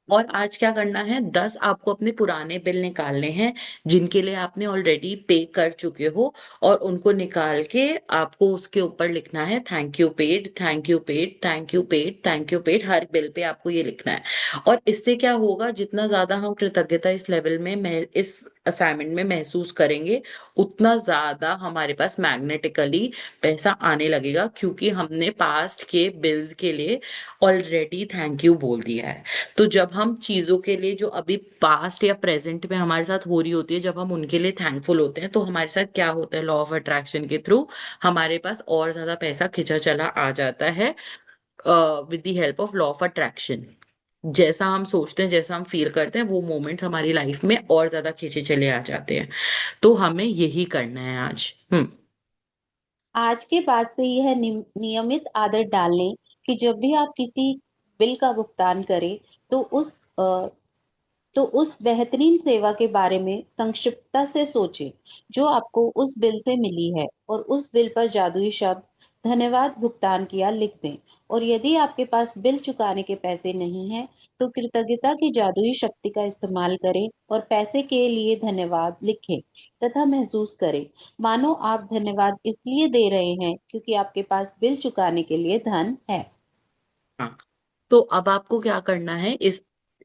और आज क्या करना है, 10 आपको अपने पुराने बिल निकालने हैं जिनके लिए आपने ऑलरेडी पे कर चुके हो, और उनको निकाल के आपको उसके ऊपर लिखना है thank you paid, thank you paid, thank you paid, thank you paid. Her bill pay आपको ये लिखना है। और इससे क्या होगा, जितना ज्यादा हम कृतज्ञता इस लेवल में इस असाइनमेंट में महसूस करेंगे, उतना ज्यादा हमारे पास मैग्नेटिकली पैसा आने लगेगा, क्योंकि हमने पास्ट के बिल्स के लिए ऑलरेडी थैंक यू बोल दिया है। तो जब हम चीजों के लिए जो अभी पास्ट या प्रेजेंट में हमारे साथ हो रही होती है, जब हम उनके लिए थैंकफुल होते हैं तो हमारे साथ क्या होता है, लॉ ऑफ अट्रैक्शन के थ्रू हमारे पास और ज्यादा पैसा खिंचा चला आ जाता है with the help of law of attraction. जैसा हम सोचते हैं, जैसा हम फील करते हैं, वो मोमेंट्स हमारी लाइफ में और ज्यादा खींचे चले आ जाते हैं। तो हमें यही करना है आज। हम्म। आज के बाद से यह नियमित आदत डाल लें कि जब भी आप किसी बिल का भुगतान करें तो उस बेहतरीन सेवा के बारे में संक्षिप्तता से सोचें जो आपको उस बिल से मिली है और उस बिल पर जादुई शब्द धन्यवाद भुगतान किया लिख दें। और यदि आपके पास बिल चुकाने के पैसे नहीं हैं, तो कृतज्ञता की जादुई शक्ति का इस्तेमाल करें और पैसे के लिए धन्यवाद लिखें तथा महसूस करें मानो आप धन्यवाद इसलिए दे रहे हैं क्योंकि आपके पास बिल चुकाने के लिए धन है। हाँ, तो अब आपको क्या करना है,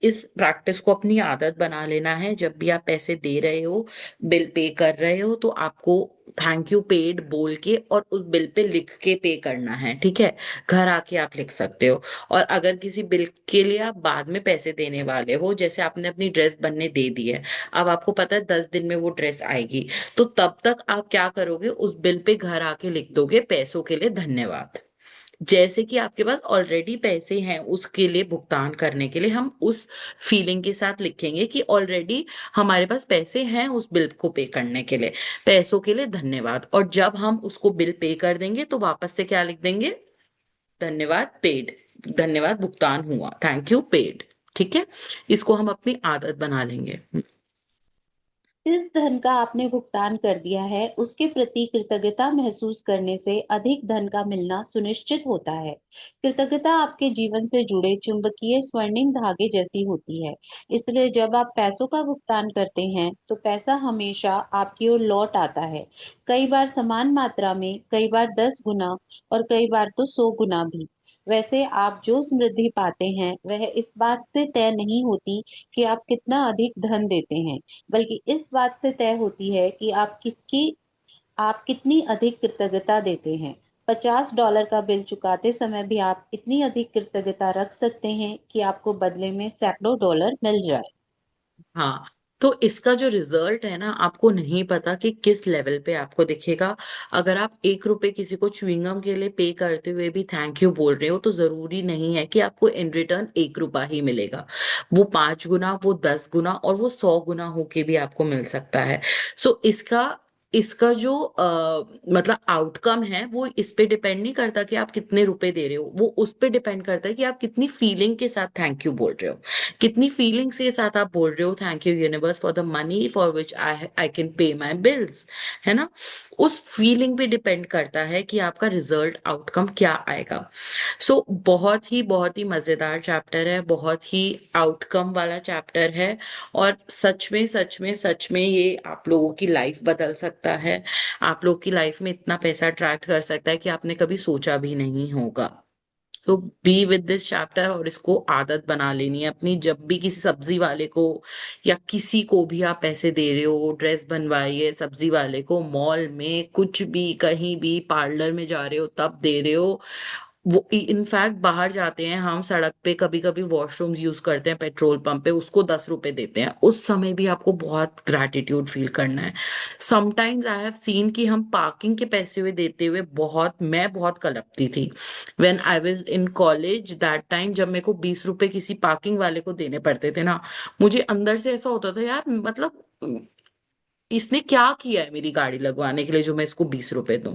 इस प्रैक्टिस को अपनी आदत बना लेना है। जब भी आप पैसे दे रहे हो, बिल पे कर रहे हो, तो आपको थैंक यू पेड बोल के और उस बिल पे लिख के पे करना है। ठीक है, घर आके आप लिख सकते हो। और अगर किसी बिल के लिए आप बाद में पैसे देने वाले हो, जैसे आपने अपनी ड्रेस बनने दे दी है, अब आपको पता है 10 दिन में वो ड्रेस आएगी, तो तब तक आप क्या करोगे, उस बिल पे घर आके लिख दोगे पैसों के लिए धन्यवाद। जैसे कि आपके पास ऑलरेडी पैसे हैं उसके लिए भुगतान करने के लिए, हम उस फीलिंग के साथ लिखेंगे कि ऑलरेडी हमारे पास पैसे हैं उस बिल को पे करने के लिए, पैसों के लिए धन्यवाद। और जब हम उसको बिल पे कर देंगे तो वापस से क्या लिख देंगे, धन्यवाद पेड, धन्यवाद भुगतान हुआ, थैंक यू पेड। ठीक है, इसको हम अपनी आदत बना लेंगे। जिस धन का आपने भुगतान कर दिया है उसके प्रति कृतज्ञता महसूस करने से अधिक धन का मिलना सुनिश्चित होता है। कृतज्ञता आपके जीवन से जुड़े चुंबकीय स्वर्णिम धागे जैसी होती है। इसलिए जब आप पैसों का भुगतान करते हैं तो पैसा हमेशा आपकी ओर लौट आता है, कई बार समान मात्रा में, कई बार 10 गुना और कई बार तो 100 गुना भी। वैसे आप जो समृद्धि पाते हैं वह इस बात से तय नहीं होती कि आप कितना अधिक धन देते हैं, बल्कि इस बात से तय होती है कि आप कितनी अधिक कृतज्ञता देते हैं। $50 का बिल चुकाते समय भी आप इतनी अधिक कृतज्ञता रख सकते हैं कि आपको बदले में सैकड़ों डॉलर मिल जाए। हाँ, तो इसका जो रिजल्ट है ना, आपको नहीं पता कि किस लेवल पे आपको दिखेगा। अगर आप 1 रुपए किसी को च्युइंगम के लिए पे करते हुए भी थैंक यू बोल रहे हो, तो जरूरी नहीं है कि आपको इन रिटर्न 1 रुपया ही मिलेगा। वो 5 गुना, वो 10 गुना और वो 100 गुना होके भी आपको मिल सकता है। सो इसका इसका जो मतलब आउटकम है वो इस पे डिपेंड नहीं करता कि आप कितने रुपए दे रहे हो, वो उस पे डिपेंड करता है कि आप कितनी फीलिंग के साथ थैंक यू बोल रहे हो, कितनी फीलिंग्स के साथ आप बोल रहे हो thank you universe for the money for which I I can pay my bills, है ना। उस फीलिंग पे डिपेंड करता है कि आपका रिजल्ट आउटकम क्या आएगा। सो बहुत ही मजेदार चैप्टर है, बहुत ही आउटकम वाला चैप्टर है। और सच में ये आप लोगों की लाइफ बदल सकता है, आप लोग की लाइफ में इतना पैसा अट्रैक्ट कर सकता है कि आपने कभी सोचा भी नहीं होगा। तो बी विद दिस चैप्टर और इसको आदत बना लेनी है अपनी। जब भी किसी सब्जी वाले को या किसी को भी आप पैसे दे रहे हो, ड्रेस बनवाइए सब्जी वाले को, मॉल में कुछ भी, कहीं भी पार्लर में जा रहे हो तब दे रहे हो। वो इनफैक्ट बाहर जाते हैं हम, सड़क पे कभी कभी वॉशरूम्स यूज करते हैं, पेट्रोल पंप पे उसको 10 रुपए देते हैं, उस समय भी आपको बहुत ग्रैटिट्यूड फील करना है। समटाइम्स आई हैव सीन कि हम पार्किंग के पैसे हुए देते हुए मैं बहुत कलपती थी। When I was in college that time, जब मेरे को 20 रुपए किसी पार्किंग वाले को देने पड़ते थे ना, मुझे अंदर से ऐसा होता था यार, मतलब इसने क्या किया है मेरी गाड़ी लगवाने के लिए जो मैं इसको 20 रुपए दूं।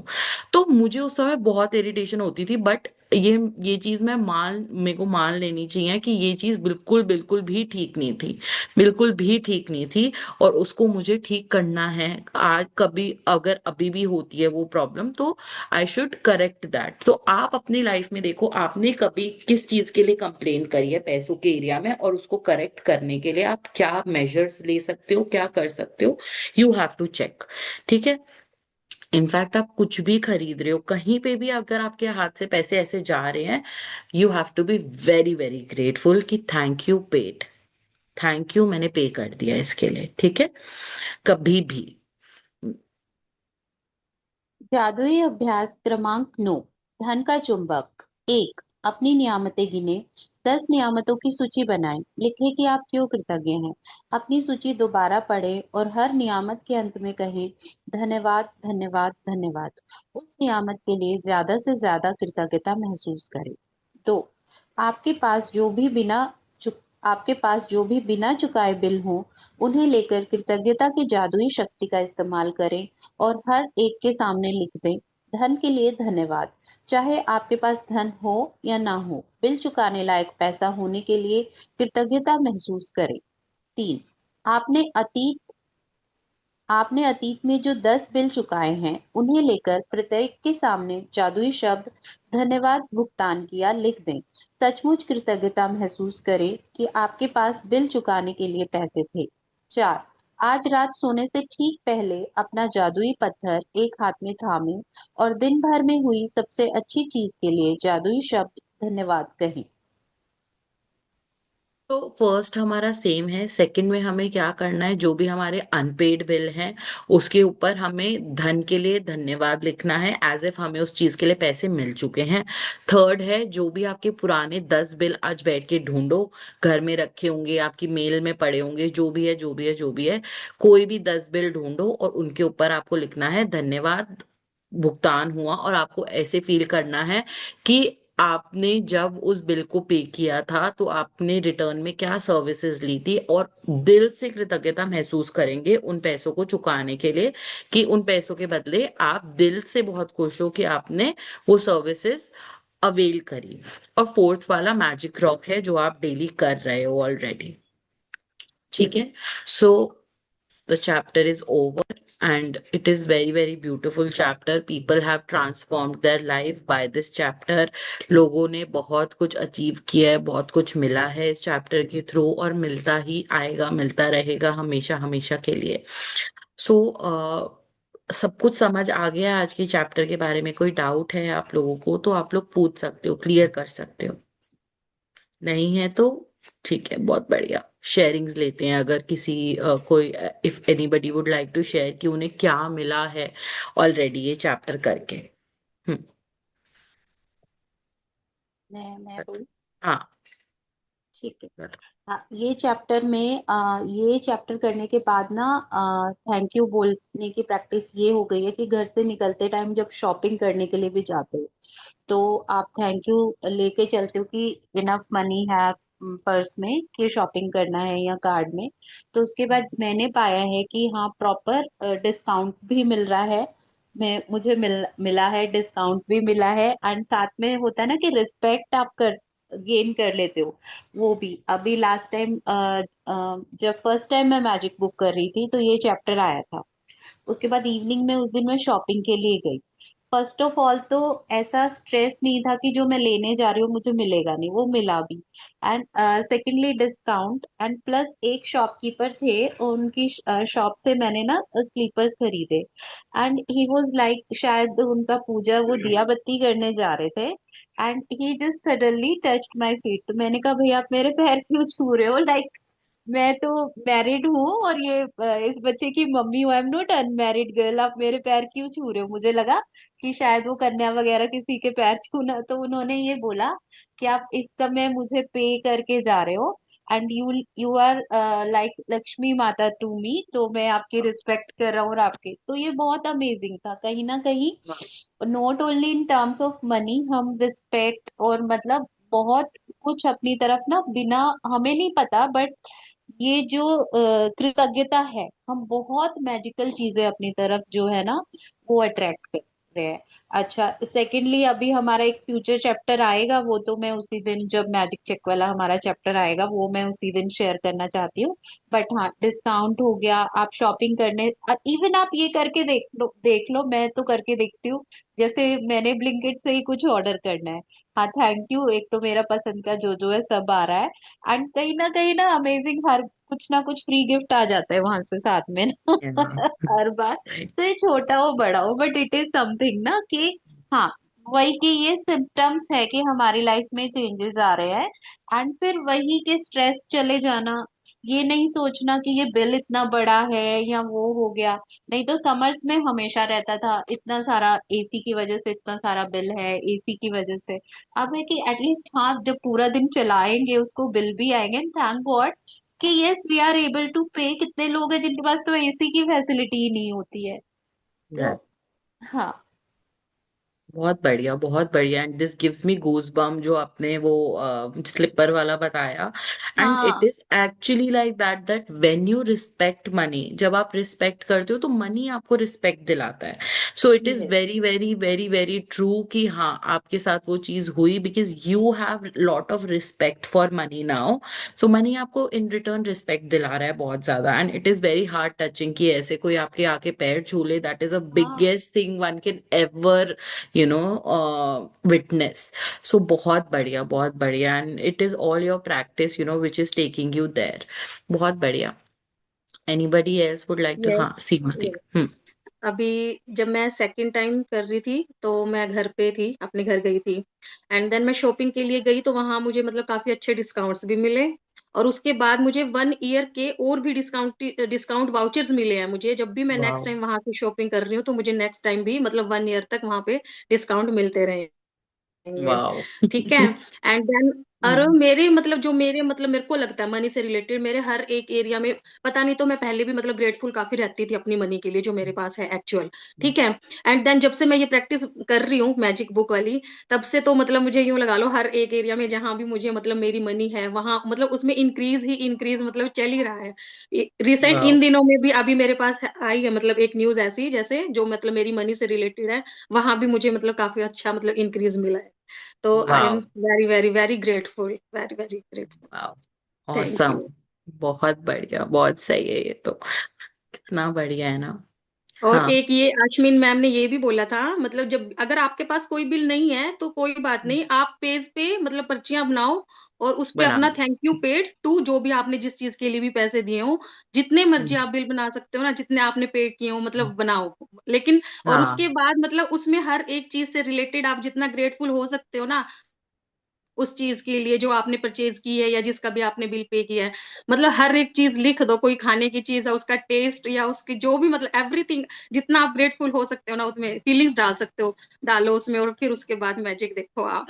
तो मुझे उस समय बहुत इरिटेशन होती थी। बट ये चीज मेरे को मान लेनी चाहिए कि ये चीज बिल्कुल बिल्कुल भी ठीक नहीं थी, बिल्कुल भी ठीक नहीं थी। और उसको मुझे ठीक करना है। आज कभी अगर अभी भी होती है वो प्रॉब्लम, तो आई शुड करेक्ट दैट। तो आप अपनी लाइफ में देखो, आपने कभी किस चीज के लिए कंप्लेन करी है पैसों के एरिया में, और उसको करेक्ट करने के लिए आप क्या मेजर्स ले सकते हो, क्या कर सकते हो, यू हैव टू चेक। ठीक है, इनफैक्ट आप कुछ भी खरीद रहे हो, कहीं पे भी अगर आपके हाथ से पैसे ऐसे जा रहे हैं, you have to be very very grateful कि thank you paid, thank you मैंने पे कर दिया इसके लिए। ठीक है, कभी भी। जादुई अभ्यास क्रमांक 9, धन का चुंबक। 1, अपनी नियामतें गिने। 10 नियामतों की सूची बनाएं। लिखें कि आप क्यों कृतज्ञ हैं। अपनी सूची दोबारा पढ़ें और हर नियामत के अंत में कहें धन्यवाद, धन्यवाद, धन्यवाद। उस नियामत के लिए ज्यादा से ज्यादा कृतज्ञता महसूस करें। 2, आपके पास जो भी बिना चुक आपके पास जो भी बिना चुकाए बिल हों, उन्हें लेकर कृतज्ञता की जादुई शक्ति का इस्तेमाल करें और हर एक के सामने लिख दें धन के लिए धन्यवाद। चाहे आपके पास धन हो या ना हो, बिल चुकाने लायक पैसा होने के लिए कृतज्ञता महसूस करें। 3, आपने अतीत आपने अतीत में जो 10 बिल चुकाए हैं, उन्हें लेकर प्रत्येक के सामने जादुई शब्द धन्यवाद भुगतान किया लिख दें। सचमुच कृतज्ञता महसूस करें कि आपके पास बिल चुकाने के लिए पैसे थे। 4, आज रात सोने से ठीक पहले अपना जादुई पत्थर एक हाथ में थामें और दिन भर में हुई सबसे अच्छी चीज के लिए जादुई शब्द धन्यवाद कहें। तो फर्स्ट हमारा सेम है। सेकंड में हमें क्या करना है, जो भी हमारे अनपेड बिल हैं उसके ऊपर हमें धन के लिए धन्यवाद लिखना है, एज इफ हमें उस चीज के लिए पैसे मिल चुके हैं। थर्ड है, जो भी आपके पुराने 10 बिल आज बैठ के ढूंढो, घर में रखे होंगे, आपकी मेल में पड़े होंगे, जो भी है जो भी है जो भी है, कोई भी 10 बिल ढूंढो और उनके ऊपर आपको लिखना है धन्यवाद भुगतान हुआ। और आपको ऐसे फील करना है कि आपने जब उस बिल को पे किया था तो आपने रिटर्न में क्या सर्विसेज ली थी, और दिल से कृतज्ञता महसूस करेंगे उन पैसों को चुकाने के लिए, कि उन पैसों के बदले आप दिल से बहुत खुश हो कि आपने वो सर्विसेज अवेल करी। और फोर्थ वाला मैजिक रॉक है, जो आप डेली कर रहे हो ऑलरेडी। ठीक है। सो the chapter is over, and it is very very beautiful chapter. People have transformed their life by this chapter. लोगों ने बहुत कुछ अचीव किया है, बहुत कुछ मिला है इस चैप्टर के थ्रू, और मिलता ही आएगा, मिलता रहेगा हमेशा हमेशा के लिए। सो सब कुछ समझ आ गया आज के चैप्टर के बारे में? कोई डाउट है आप लोगों को तो आप लोग पूछ सकते हो, क्लियर कर सकते हो। नहीं है तो ठीक है, बहुत बढ़िया। शेयरिंग्स लेते हैं, अगर किसी कोई, if anybody would like to share कि उन्हें क्या मिला है ऑलरेडी ये चैप्टर करके। हम्म। मैं बोलूं? हाँ, ठीक है। बताओ। हाँ, ये चैप्टर करने के बाद ना थैंक यू बोलने की प्रैक्टिस ये हो गई है कि घर से निकलते टाइम जब शॉपिंग करने के लिए भी जाते हो, तो आप थैंक यू लेके चलते हो कि इनफ मनी है पर्स में कि शॉपिंग करना है या कार्ड में। तो उसके बाद मैंने पाया है कि हाँ, प्रॉपर डिस्काउंट भी मिल रहा है। मुझे मिला है, डिस्काउंट भी मिला है, एंड साथ में होता है ना कि रिस्पेक्ट आप कर गेन कर लेते हो। वो भी अभी लास्ट टाइम जब फर्स्ट टाइम मैं मैजिक बुक कर रही थी तो ये चैप्टर आया था। उसके बाद इवनिंग में उस दिन मैं शॉपिंग के लिए गई। फर्स्ट ऑफ ऑल तो ऐसा स्ट्रेस नहीं था कि जो मैं लेने जा रही हूँ मुझे मिलेगा नहीं, वो मिला भी। And secondly discount, and plus एक शॉपकीपर थे, उनकी शॉप से मैंने ना स्लीपर्स खरीदे। एंड ही वाज लाइक, शायद उनका पूजा वो दिया बत्ती करने जा रहे थे, and he just suddenly touched my feet. तो मैंने कहा भैया आप मेरे पैर क्यों छू रहे हो, लाइक मैं तो मैरिड हूँ और ये इस बच्चे की मम्मी हूँ, I am not unmarried girl, आप मेरे पैर क्यों छू रहे हो। मुझे लगा कि शायद वो कन्या वगैरह किसी के पैर छूना। तो उन्होंने ये बोला कि आप इस समय मुझे पे करके जा रहे हो, and you you are like Lakshmi Mata to मी, तो मैं आपकी रिस्पेक्ट कर रहा हूँ। और आपके तो ये बहुत अमेजिंग था कहीं ना कहीं। Not only in terms of money, हम रिस्पेक्ट और मतलब बहुत कुछ अपनी तरफ ना, बिना हमें नहीं पता, बट ये जो कृतज्ञता है, हम बहुत मैजिकल चीजें अपनी तरफ जो है ना वो अट्रैक्ट करते हैं। अच्छा, सेकेंडली अभी हमारा एक फ्यूचर चैप्टर आएगा, वो तो मैं उसी दिन जब मैजिक चेक वाला हमारा चैप्टर आएगा वो मैं उसी दिन शेयर करना चाहती हूँ। बट हाँ, डिस्काउंट हो गया, आप शॉपिंग करने, इवन आप ये करके देख लो, मैं तो करके देखती हूँ। जैसे मैंने ब्लिंकिट से ही कुछ ऑर्डर करना है, हाँ थैंक यू, एक तो मेरा पसंद का जो है सब आ रहा है, एंड कहीं ना अमेजिंग, हर कुछ ना कुछ फ्री गिफ्ट आ जाता है वहां से साथ में ना हर बार। सही। तो ये छोटा हो बड़ा हो, बट इट इज समथिंग ना कि हाँ, वही कि ये सिम्टम्स है कि हमारी लाइफ में चेंजेस आ रहे हैं। एंड फिर वही के स्ट्रेस चले जाना, ये नहीं सोचना कि ये बिल इतना बड़ा है या वो हो गया। नहीं तो समर्स में हमेशा रहता था इतना सारा, एसी की वजह से इतना सारा बिल है, एसी की वजह से। अब है कि एटलीस्ट हाँ, जब पूरा दिन चलाएंगे उसको बिल भी आएंगे, थैंक गॉड कि yes we are able to pay. कितने लोग हैं जिनके पास तो एसी की फैसिलिटी ही नहीं होती है। तो हाँ। बहुत बढ़िया, बहुत बढ़िया। एंड दिस गिव्स मी गूज बम, जो आपने वो स्लीपर वाला बताया। एंड इट हाँ is actually like that, that when you respect money, जब आप रिस्पेक्ट करते हो तो मनी आपको रिस्पेक्ट दिलाता है। सो it is yes. Very very very very true कि हाँ, आपके साथ वो चीज हुई, because you have lot of respect for money now. So money आपको इन रिटर्न रिस्पेक्ट दिला रहा है बहुत ज्यादा। And it is very heart touching कि ऐसे कोई आपके आके पैर छू ले, दैट इज अ हाँ biggest thing one can ever witness. So बहुत बढ़िया, बहुत बढ़िया। And it is all your practice, which is taking you there. बहुत बढ़िया। Anybody else would like to? Yes हाँ, सीमाती। यस। अभी जब मैं सेकंड टाइम कर रही थी तो मैं घर पे थी, अपने घर गई थी। एंड देन मैं शॉपिंग के लिए गई तो वहां मुझे मतलब काफी अच्छे डिस्काउंट्स भी मिले। और उसके बाद मुझे 1 ईयर के और भी डिस्काउंट वाउचर्स मिले हैं मुझे। जब भी मैं नेक्स्ट वाओ, टाइम वहां से शॉपिंग कर रही हूँ तो मुझे नेक्स्ट टाइम भी मतलब 1 ईयर तक वहां पे डिस्काउंट मिलते रहे। देंगे। वाओ। ठीक है। एंड देन और मेरे मतलब जो मेरे मतलब मेरे को लगता है मनी से रिलेटेड मेरे हर एक एरिया में, पता नहीं तो मैं पहले भी मतलब ग्रेटफुल काफी रहती थी अपनी मनी के लिए जो मेरे पास है एक्चुअल। ठीक है। एंड देन जब से मैं ये प्रैक्टिस कर रही हूँ मैजिक बुक वाली, तब से तो मतलब मुझे यूं लगा लो हर एक एरिया में जहां भी मुझे मतलब मेरी मनी है वहां मतलब उसमें इंक्रीज ही इंक्रीज मतलब चल ही रहा है। रिसेंट वाओ, इन दिनों में भी अभी मेरे पास आई है मतलब एक न्यूज ऐसी जैसे जो मतलब मेरी मनी से रिलेटेड है, वहां भी मुझे मतलब काफी अच्छा मतलब इंक्रीज मिला है। तो I am wow, very very very grateful, very very grateful. Wow. Thank awesome. You. बहुत बढ़िया, बहुत सही है ये तो। कितना बढ़िया है ना। और हाँ। एक ये अश्विन मैम ने ये भी बोला था मतलब जब अगर आपके पास कोई बिल नहीं है तो कोई बात नहीं, आप पेज पे मतलब पर्चियां बनाओ और उस पे बना। अपना थैंक यू पेड टू जो भी आपने जिस चीज के लिए भी पैसे दिए हो, जितने मर्जी आप बिल बना सकते हो ना, जितने आपने पेड किए हो मतलब बनाओ। लेकिन और उसके हाँ, बाद मतलब उसमें हर एक चीज से रिलेटेड आप जितना ग्रेटफुल हो सकते हो ना उस चीज के लिए जो आपने परचेज की है या जिसका भी आपने बिल पे किया है, मतलब हर एक चीज लिख दो। कोई खाने की चीज है उसका टेस्ट या उसकी जो भी मतलब एवरीथिंग, जितना आप ग्रेटफुल हो सकते हो ना उसमें फीलिंग्स डाल सकते हो, डालो उसमें और फिर उसके बाद मैजिक देखो आप।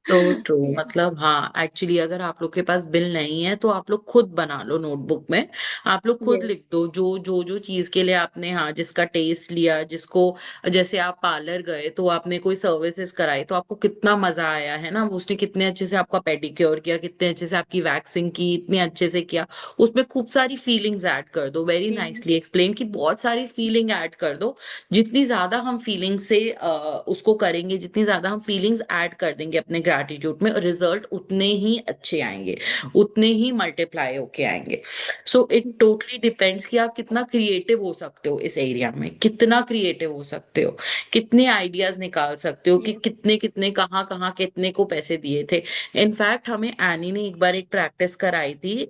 तो ट्रू, मतलब हाँ, एक्चुअली अगर आप लोग के पास बिल नहीं है तो आप लोग खुद बना लो नोटबुक में। आप लोग खुद यस। लिख दो जो जो जो चीज के लिए आपने, हाँ, जिसका टेस्ट लिया, जिसको, जैसे आप पार्लर गए तो आपने कोई सर्विसेज कराई तो आपको कितना मजा आया है ना, उसने कितने अच्छे से आपका पेडिक्योर किया, कितने अच्छे से आपकी वैक्सिंग की, इतने अच्छे से किया। उसमें खूब सारी फीलिंग्स ऐड कर दो, वेरी नाइसली एक्सप्लेन कि बहुत सारी फीलिंग ऐड कर दो। जितनी ज्यादा हम फीलिंग से उसको करेंगे, जितनी ज्यादा हम फीलिंग्स ऐड कर देंगे अपने ग्रैटिट्यूड में, रिजल्ट उतने ही अच्छे आएंगे, उतने ही मल्टीप्लाई होके आएंगे। सो इट टोटली डिपेंड्स कि आप कितना क्रिएटिव हो सकते हो इस एरिया में, कितना क्रिएटिव हो सकते हो, कितने आइडियाज निकाल सकते हो कि यस। कितने कितने कहाँ कहाँ कितने को पैसे दिए थे। इनफैक्ट हमें एनी ने एक बार एक प्रैक्टिस कराई थी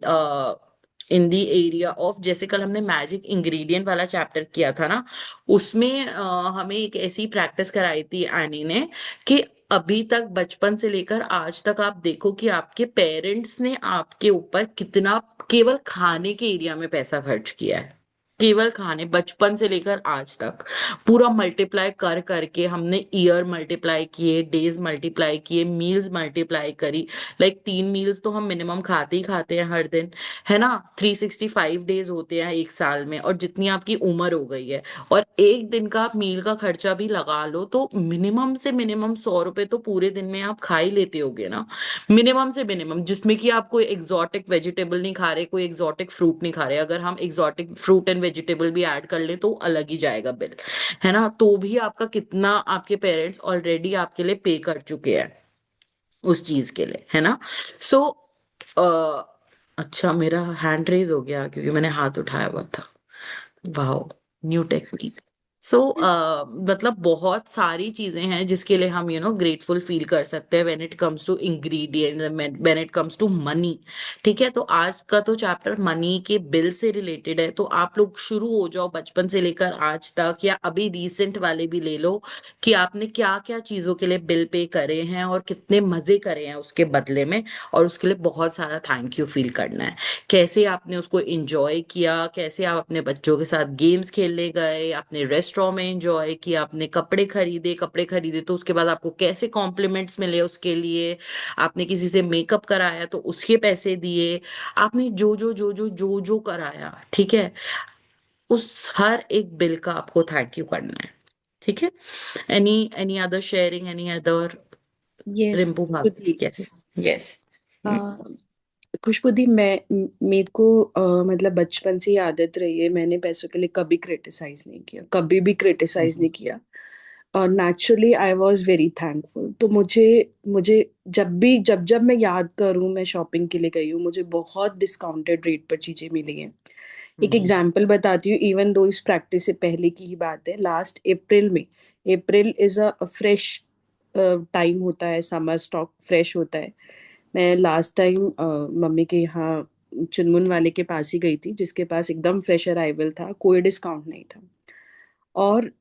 इन दी एरिया ऑफ, जैसे कल हमने मैजिक इंग्रेडिएंट वाला चैप्टर किया था ना, उसमें हमें एक ऐसी प्रैक्टिस कराई थी एनी ने कि अभी तक बचपन से लेकर आज तक आप देखो कि आपके पेरेंट्स ने आपके ऊपर कितना केवल खाने के एरिया में पैसा खर्च किया है। केवल खाने, बचपन से लेकर आज तक पूरा मल्टीप्लाई कर करके हमने ईयर मल्टीप्लाई किए, डेज मल्टीप्लाई किए, मील्स मल्टीप्लाई करी। लाइक 3 मील्स तो हम मिनिमम खाते ही खाते हैं हर दिन, है ना। 365 डेज होते हैं एक साल में, और जितनी आपकी उम्र हो गई है, और एक दिन का आप मील का खर्चा भी लगा लो तो मिनिमम से मिनिमम 100 रुपए तो पूरे दिन में आप खा ही लेते होगे ना। मिनिमम से मिनिमम, जिसमें कि आप कोई एग्जॉटिक वेजिटेबल नहीं खा रहे, कोई एग्जॉटिक फ्रूट नहीं खा रहे। अगर हम एग्जॉटिक फ्रूट एंड वेजिटेबल भी ऐड कर ले तो अलग ही जाएगा बिल, है ना। तो भी आपका कितना आपके पेरेंट्स ऑलरेडी आपके लिए पे कर चुके हैं उस चीज के लिए, है ना। सो अच्छा, मेरा हैंड रेज हो गया क्योंकि मैंने हाथ उठाया हुआ था। Wow, new technique. सो मतलब बहुत सारी चीजें हैं जिसके लिए हम ग्रेटफुल फील कर सकते हैं when it comes to ingredient, when it comes to money. ठीक है, तो आज का तो चैप्टर मनी के बिल से रिलेटेड है, तो आप लोग शुरू हो जाओ बचपन से लेकर आज तक, या अभी रिसेंट वाले भी ले लो कि आपने क्या क्या चीजों के लिए बिल पे करे हैं और कितने मजे करे हैं उसके बदले में, और उसके लिए बहुत सारा थैंक यू फील करना है। कैसे आपने उसको एंजॉय किया, कैसे आप अपने बच्चों के साथ गेम्स खेलने गए, आपने रेस्टोरेंट में एंजॉय किया, आपने कपड़े खरीदे तो उसके बाद आपको कैसे कॉम्प्लीमेंट्स मिले उसके लिए, आपने किसी से मेकअप कराया तो उसके पैसे दिए, आपने जो जो जो जो जो जो कराया, ठीक है, उस हर एक बिल का आपको थैंक यू करना है। ठीक है। Any other sharing, any other? Yes Rimpu भाभी, खुशी। यस। यस। खुशबुद्धि मेरे को मतलब बचपन से ही आदत रही है, मैंने पैसों के लिए कभी क्रिटिसाइज नहीं किया, कभी भी क्रिटिसाइज नहीं किया। और naturally I was very thankful. तो मुझे मुझे जब मैं याद करूं मैं शॉपिंग के लिए गई हूँ, मुझे बहुत डिस्काउंटेड रेट पर चीजें मिली हैं। एक एग्जाम्पल बताती हूँ, इवन दो इस प्रैक्टिस से पहले की ही बात है। लास्ट अप्रैल में, April is a fresh time होता है, समर स्टॉक फ्रेश होता है। मैं लास्ट टाइम मम्मी के यहाँ चुनमुन वाले के पास ही गई थी, जिसके पास एकदम फ्रेश अराइवल था, कोई डिस्काउंट नहीं था। और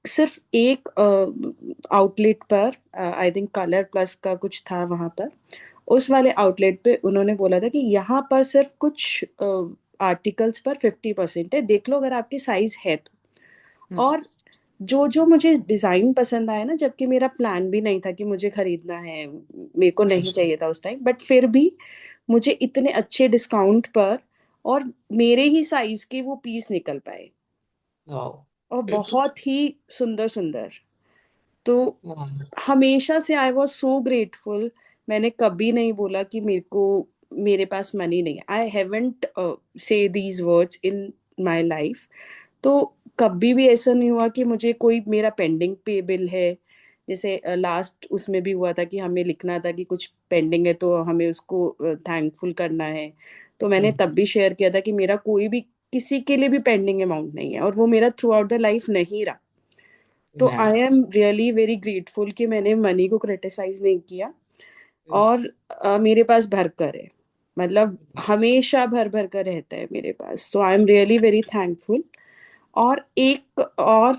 सिर्फ एक आउटलेट पर, आई थिंक कलर प्लस का कुछ था वहां पर, उस वाले आउटलेट पे उन्होंने बोला था कि यहाँ पर सिर्फ कुछ आर्टिकल्स पर 50% है, देख लो अगर आपकी साइज है तो। और जो जो मुझे डिजाइन पसंद आया ना, जबकि मेरा प्लान भी नहीं था कि मुझे खरीदना है, मेरे को नहीं चाहिए था उस टाइम, बट फिर भी मुझे इतने अच्छे डिस्काउंट पर और मेरे ही साइज के वो पीस निकल पाए, और बहुत ही सुंदर सुंदर। तो हमेशा से आई वॉज सो ग्रेटफुल। मैंने कभी नहीं बोला कि मेरे पास मनी नहीं है। आई हैवंट से these words in my life. तो कभी भी ऐसा नहीं हुआ कि मुझे कोई मेरा पेंडिंग पे बिल है, जैसे लास्ट उसमें भी हुआ था कि हमें लिखना था कि कुछ पेंडिंग है तो हमें उसको थैंकफुल करना है। तो मैंने तब भी शेयर किया था कि मेरा कोई भी किसी के लिए भी पेंडिंग अमाउंट नहीं है, और वो मेरा थ्रू आउट द लाइफ नहीं रहा। तो I am really very grateful कि मैंने मनी को क्रिटिसाइज नहीं किया। और मेरे पास भरकर है, मतलब हमेशा भर भर कर रहता है मेरे पास। तो I am really very thankful. और एक और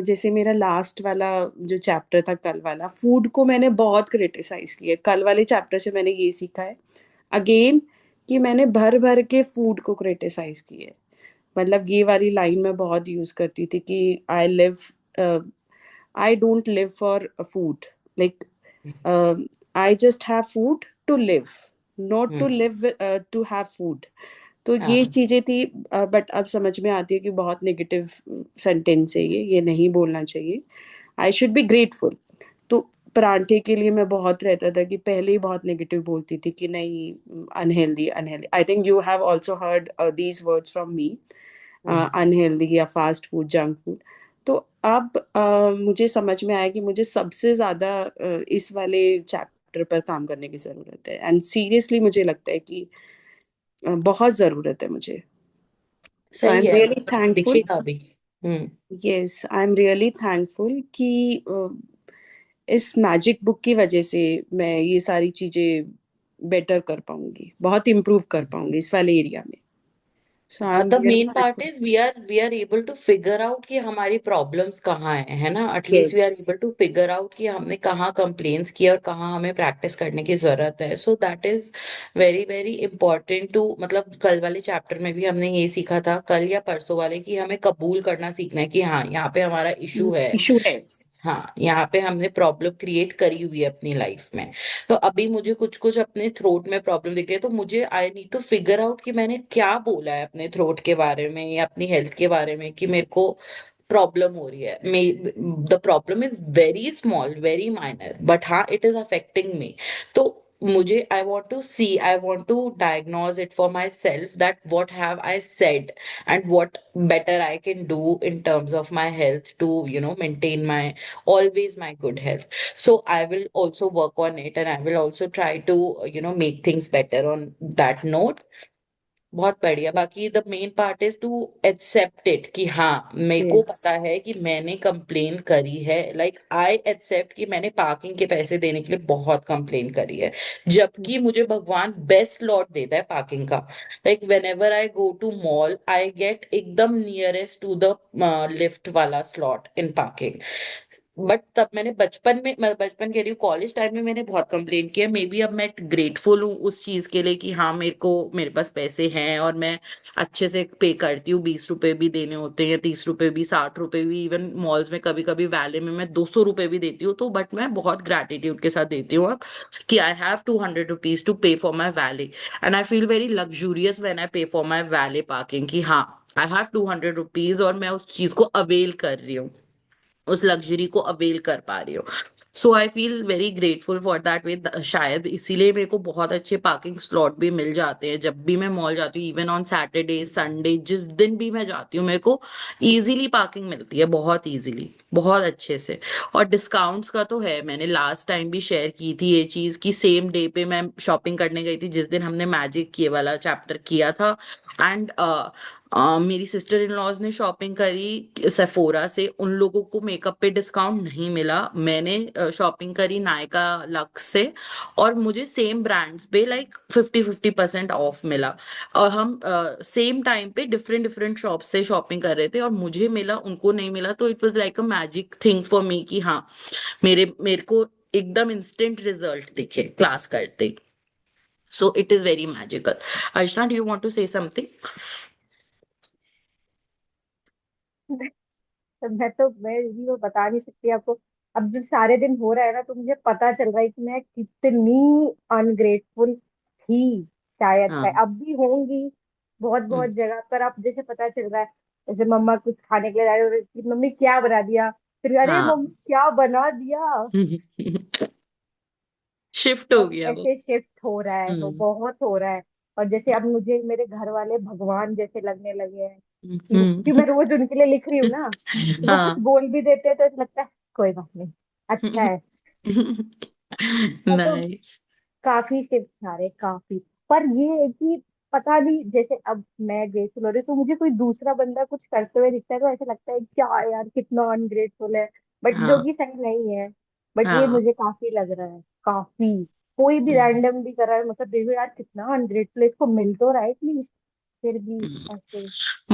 जैसे मेरा लास्ट वाला जो चैप्टर था, कल वाला, फूड को मैंने बहुत क्रिटिसाइज किया। कल वाले चैप्टर से मैंने ये सीखा है अगेन कि मैंने भर भर के फूड को क्रिटिसाइज किया है। मतलब ये वाली लाइन मैं बहुत यूज करती थी कि I don't live for food, like I just have food to live, not to live to have food. तो ये चीजें थी, बट अब समझ में आती है कि बहुत नेगेटिव सेंटेंस है ये नहीं बोलना चाहिए। I should be grateful. तो परांठे के लिए मैं बहुत रहता था कि पहले ही बहुत नेगेटिव बोलती थी कि नहीं, unhealthy unhealthy. I think you have also heard these words from me, unhealthy या फास्ट फूड, जंक फूड। तो अब मुझे समझ में आया कि मुझे सबसे ज्यादा इस वाले चैप्टर पर काम करने की जरूरत है। एंड सीरियसली मुझे लगता है कि बहुत जरूरत है मुझे। सो आई सही एम है, रियली थैंकफुल। दिखेगा भी। Yes, I am really thankful कि इस मैजिक बुक की वजह से मैं ये सारी चीजें बेटर कर पाऊंगी, बहुत इम्प्रूव कर पाऊंगी इस वाले एरिया में। So I am the really main part thankful. Is we are able to figure out कि हमारी प्रॉब्लम्स कहाँ है ना। At least we yes, are able to figure out कि हमने कहाँ कंप्लेन्स किया और कहाँ हमें प्रैक्टिस करने की जरूरत है। So that is very very important to, मतलब कल वाले चैप्टर में भी हमने ये सीखा था, कल या परसों वाले, कि हमें कबूल करना सीखना है कि हाँ, यहाँ पे हमारा इशू है। इशू है। हाँ, यहाँ पे हमने प्रॉब्लम क्रिएट करी हुई है अपनी लाइफ में। तो अभी मुझे कुछ कुछ अपने थ्रोट में प्रॉब्लम दिख रही है, तो मुझे I need to figure out कि मैंने क्या बोला है अपने थ्रोट के बारे में या अपनी हेल्थ के बारे में कि मेरे को प्रॉब्लम हो रही है। The problem is very small, very minor, but हाँ, इट इज अफेक्टिंग मी। तो मुझे I want to diagnose it for myself, that what have I said and what better I can do in terms of my health to, maintain my always my good health. So I will also work on it, and I will also try to, make things better on that note. बहुत बढ़िया। बाकी the main part is to accept it कि हाँ, मेरे को यस, पता है कि मैंने कंप्लेन करी है। लाइक आई एक्सेप्ट कि मैंने पार्किंग के पैसे देने के लिए बहुत कंप्लेन करी है, जबकि मुझे भगवान बेस्ट स्लॉट देता है पार्किंग का। Like whenever I go to mall, I get एकदम नियरेस्ट टू द लिफ्ट वाला स्लॉट इन पार्किंग। बट तब मैंने बचपन के लिए, कॉलेज टाइम में मैंने बहुत कंप्लेन किया। मे बी अब मैं ग्रेटफुल हूँ उस चीज के लिए कि हाँ, मेरे पास पैसे हैं और मैं अच्छे से पे करती हूँ। 20 रुपए भी देने होते हैं, 30 रुपए भी, 60 रुपए भी, इवन मॉल्स में कभी कभी वैले में मैं 200 रुपए भी देती हूँ। तो बट मैं बहुत ग्रेटिट्यूड के साथ देती हूँ अब कि I have 200 rupees to pay for my valet, and I feel very luxurious when I pay for my वैले parking कि हाँ, आई हैव 200 रुपीज और मैं उस चीज को अवेल कर रही हूँ। उस लग्जरी को अवेल कर पा रही हो। So I feel very grateful for that way. शायद इसीलिए मेरे को बहुत अच्छे पार्किंग स्लॉट भी मिल जाते हैं जब भी मैं मॉल जाती हूँ, इवन ऑन सैटरडे संडे, जिस दिन भी मैं जाती हूँ मेरे को इजीली पार्किंग मिलती है, बहुत इजीली, बहुत अच्छे से। और डिस्काउंट्स का तो है, मैंने लास्ट टाइम भी शेयर की थी ये चीज कि सेम डे पे मैं शॉपिंग करने गई थी जिस दिन हमने मैजिक ये वाला चैप्टर किया था। एंड मेरी सिस्टर इन लॉज ने शॉपिंग करी सेफोरा से, उन लोगों को मेकअप पे डिस्काउंट नहीं मिला। मैंने शॉपिंग करी नायका लक्स से, और मुझे सेम ब्रांड्स पे लाइक 50-50% ऑफ मिला। और हम सेम टाइम पे डिफरेंट डिफरेंट शॉप से शॉपिंग कर रहे थे, और मुझे मिला उनको नहीं मिला, तो it was like a magic thing for me कि हाँ, मेरे को एकदम इंस्टेंट रिजल्ट दिखे क्लास करते। So it is very magical. Archana, do you want to say something? मैं बता नहीं सकती आपको। अब जब सारे दिन हो रहा है ना, तो मुझे पता चल रहा है कि मैं कितनी अनग्रेटफुल थी। शायद हाँ। अब भी होंगी बहुत हम्म। बहुत जगह पर। अब जैसे पता चल रहा है, जैसे मम्मा कुछ खाने के लिए ला रहे हो, मम्मी क्या बना दिया, फिर अरे हाँ। मम्मी क्या बना दिया। शिफ्ट हो अब गया वो। ऐसे शिफ्ट हो रहा है, वो हम्म। बहुत हो रहा है। और जैसे अब मुझे मेरे घर वाले भगवान जैसे लगने लगे हैं, कि हम्म। मैं रोज उनके लिए लिख रही हूँ ना, तो वो कुछ हाँ। बोल भी देते हैं तो ऐसा लगता है कोई बात नहीं, अच्छा है। तो नाइस। काफी शिफ्ट आ रहे, काफी। पर ये है कि पता नहीं, जैसे अब मैं ग्रेटफुल हो रही हूँ, तो मुझे कोई दूसरा बंदा कुछ करते हुए दिखता है तो ऐसा लगता है क्या यार कितना अनग्रेटफुल है। बट जो हाँ। कि सही नहीं है। बट ये हाँ। मुझे काफी लग रहा है, काफी। कोई भी रैंडम भी कर रहा है, मतलब देखो यार कितना अनग्रेटफुल है, इसको मिल तो रहा है एटलीस्ट, फिर भी ऐसे।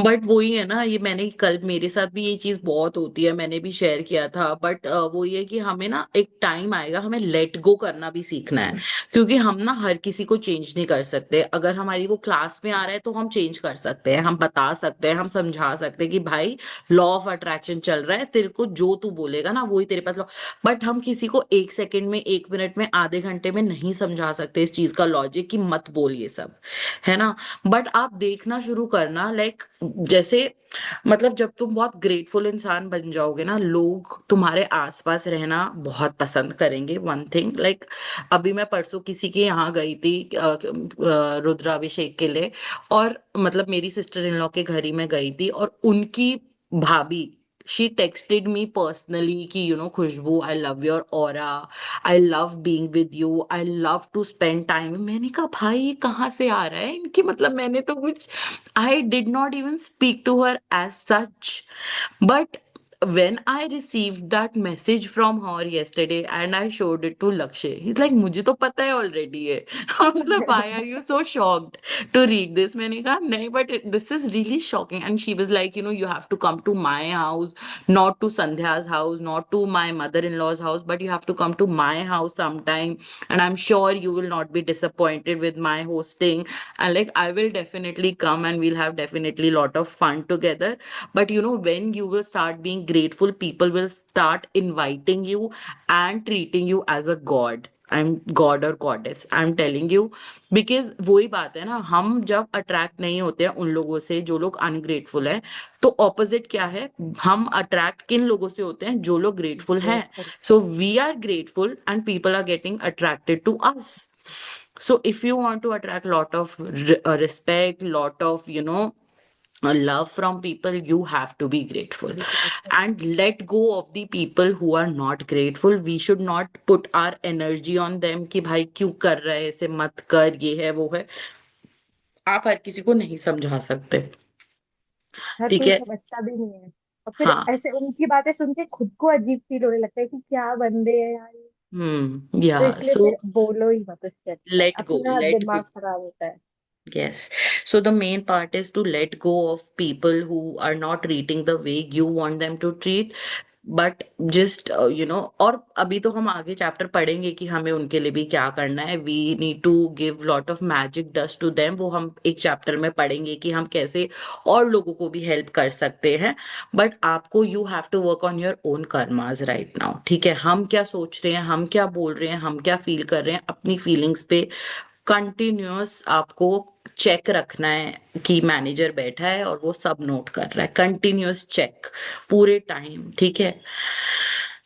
बट वही है ना, ये मैंने कल मेरे साथ भी ये चीज बहुत होती है, मैंने भी शेयर किया था। बट वो ये कि हमें ना एक टाइम आएगा, हमें लेट गो करना भी सीखना है। क्योंकि हम ना हर किसी को चेंज नहीं कर सकते। अगर हमारी वो क्लास में आ रहा है तो हम चेंज कर सकते हैं, हम बता सकते हैं, हम समझा सकते हैं कि भाई लॉ ऑफ अट्रैक्शन चल रहा है, तेरे को जो तू बोलेगा ना वही तेरे पास लॉ। बट हम किसी को 1 सेकंड में, 1 मिनट में, आधे घंटे में नहीं समझा सकते इस चीज का लॉजिक कि मत बोल ये सब, है ना। बट आप देखना शुरू करना, लाइक जैसे, मतलब जब तुम बहुत ग्रेटफुल इंसान बन जाओगे ना, लोग तुम्हारे आसपास रहना बहुत पसंद करेंगे। वन थिंग लाइक, अभी मैं परसों किसी के यहाँ गई थी रुद्राभिषेक के लिए, और मतलब मेरी सिस्टर इन लॉ के घर ही में गई थी, और उनकी भाभी, शी टेक्सटेड मी पर्सनली कि Khushbu, I love your aura, I love being with you, I love to spend time. मैंने कहा भाई ये कहाँ से आ रहा है इनकी, मतलब मैंने तो कुछ, I did not even speak to her as such. But when I received that message from her yesterday and I showed it to Lakshay, he's like, मुझे तो पता है already है। मतलब why are you so shocked to read this? मैंने कहा नहीं, but this is really shocking. And she was like, you have to come to my house, not to Sandhya's house, not to my mother-in-law's house, but you have to come to my house sometime. And I'm sure you will not be disappointed with my hosting. And like, I will definitely come and we'll have definitely lot of fun together. But when you will start being grateful, people will start inviting you and treating you as a god. I'm god or goddess, I'm telling you. Because वही बात है ना, हम जब अट्रैक्ट नहीं होते हैं उन लोगों से जो लोग अनग्रेटफुल है, तो ऑपोजिट क्या है, हम अट्रैक्ट किन लोगों से होते हैं, जो लोग ग्रेटफुल हैं। Grateful. So we are grateful and people are getting attracted to us. So if you want to attract lot of respect, lot of, love from people, you have to be grateful भी grateful. and let go of the people who are not grateful. We should not put our energy on them कि भाई क्यों कर रहा है, ऐसे मत कर, ये है वो है। आप हर किसी को नहीं समझा सकते। हर ठीक कोई है। समझता भी नहीं है। और फिर हाँ। ऐसे उनकी बातें सुन के खुद को अजीब फील होने लगता है कि क्या बंदे हैं यार ये। या तो इसलिए सो फिर बोलो ही मत, उससे अच्छा है लेट गो, अपना लेट दिमाग गो। खराब होता है। Yes. So the main part is to let go of people who are not treating the way you want them to treat. But just और अभी तो हम आगे चैप्टर पढ़ेंगे कि हमें उनके लिए भी क्या करना है। We need to give lot of magic dust to them, वो हम एक चैप्टर में पढ़ेंगे कि हम कैसे और लोगों को भी हेल्प कर सकते हैं। बट आपको, you have to work on your own karmas right now. ठीक है, हम क्या सोच रहे हैं, हम क्या बोल रहे हैं, हम क्या फील कर रहे हैं, अपनी फीलिंग्स पे कंटिन्यूअस आपको चेक रखना है कि मैनेजर बैठा है और वो सब नोट कर रहा है, कंटिन्यूअस चेक पूरे टाइम, ठीक है।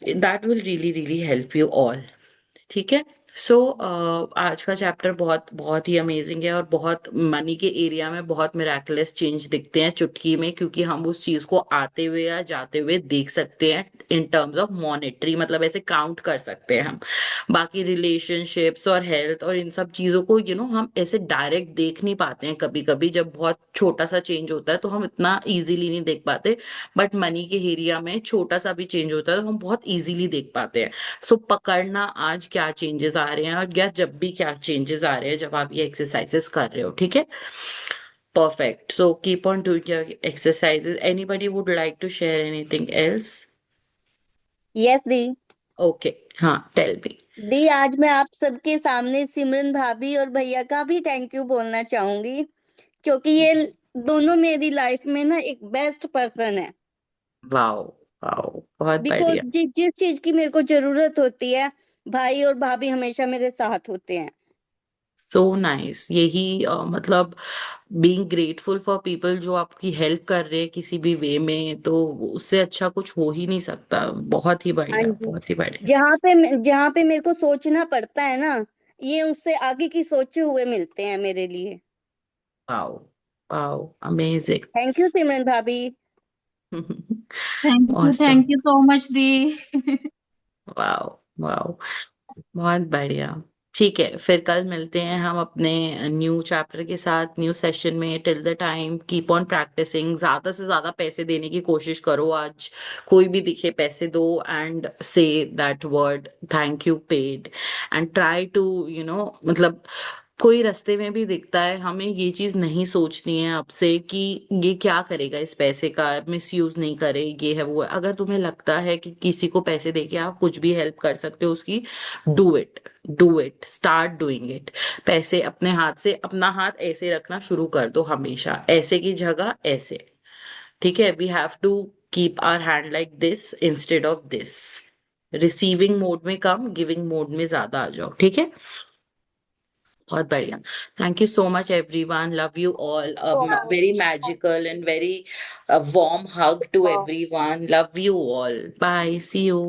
That will really really help you all, ठीक है। सो आज का चैप्टर बहुत बहुत ही अमेजिंग है और बहुत मनी के एरिया में बहुत मिराकुलस चेंज दिखते हैं चुटकी में, क्योंकि हम उस चीज को आते हुए या जाते हुए देख सकते हैं इन टर्म्स ऑफ मॉनेटरी, मतलब ऐसे काउंट कर सकते हैं हम। बाकी रिलेशनशिप्स और हेल्थ और इन सब चीजों को हम ऐसे डायरेक्ट देख नहीं पाते हैं, कभी कभी जब बहुत छोटा सा चेंज होता है तो हम इतना इजीली नहीं देख पाते, बट मनी के एरिया में छोटा सा भी चेंज होता है तो हम बहुत इजीली देख पाते हैं। सो पकड़ना आज क्या चेंजेस आ रहे हैं और या जब भी क्या चेंजेस आ रहे हैं जब आप ये एक्सरसाइजेस कर रहे हो, ठीक है। Perfect, so keep on doing your exercises. Anybody would like to share anything else? Yes दी। ओके, हाँ, टेल मी। दी, आज मैं आप सबके सामने सिमरन भाभी और भैया का भी थैंक यू बोलना चाहूंगी, क्योंकि ये दोनों मेरी लाइफ में ना एक बेस्ट पर्सन है। वाओ, वाओ, बहुत बिकॉज बढ़िया। जिस चीज की मेरे को जरूरत होती है, भाई और भाभी हमेशा मेरे साथ होते हैं। सो नाइस, यही मतलब बीइंग ग्रेटफुल फॉर पीपल जो आपकी हेल्प कर रहे हैं किसी भी वे में, तो उससे अच्छा कुछ हो ही नहीं सकता। बहुत ही हाँ बढ़िया, जी। बहुत ही बढ़िया। जहाँ पे मेरे को सोचना पड़ता है ना, ये उससे आगे की सोचे हुए मिलते हैं मेरे लिए। Wow, wow, amazing. Thank you Simran भाभी। Awesome, thank you so much दी। वाओ, वाओ, बहुत बढ़िया। ठीक है, फिर कल मिलते हैं हम अपने न्यू चैप्टर के साथ, न्यू सेशन में। Till the time keep on practising, ज्यादा से ज्यादा पैसे देने की कोशिश करो। आज कोई भी दिखे पैसे दो एंड से that word thank you paid, and try to मतलब कोई रास्ते में भी दिखता है, हमें ये चीज नहीं सोचनी है अब से कि ये क्या करेगा इस पैसे का, मिस यूज नहीं करे, ये है वो है। अगर तुम्हें लगता है कि किसी को पैसे देके आप कुछ भी हेल्प कर सकते हो उसकी, do it, do it, start doing it. पैसे अपने हाथ से, अपना हाथ ऐसे रखना शुरू कर दो, हमेशा ऐसे की जगह ऐसे, ठीक है। We have to keep our hand like this instead of this. Receiving mode में कम, गिविंग मोड में ज्यादा आ जाओ, ठीक है। बहुत बढ़िया। Thank you so much everyone, love you all, so very much. Magical and very warm hug to everyone, love you all, bye, see you.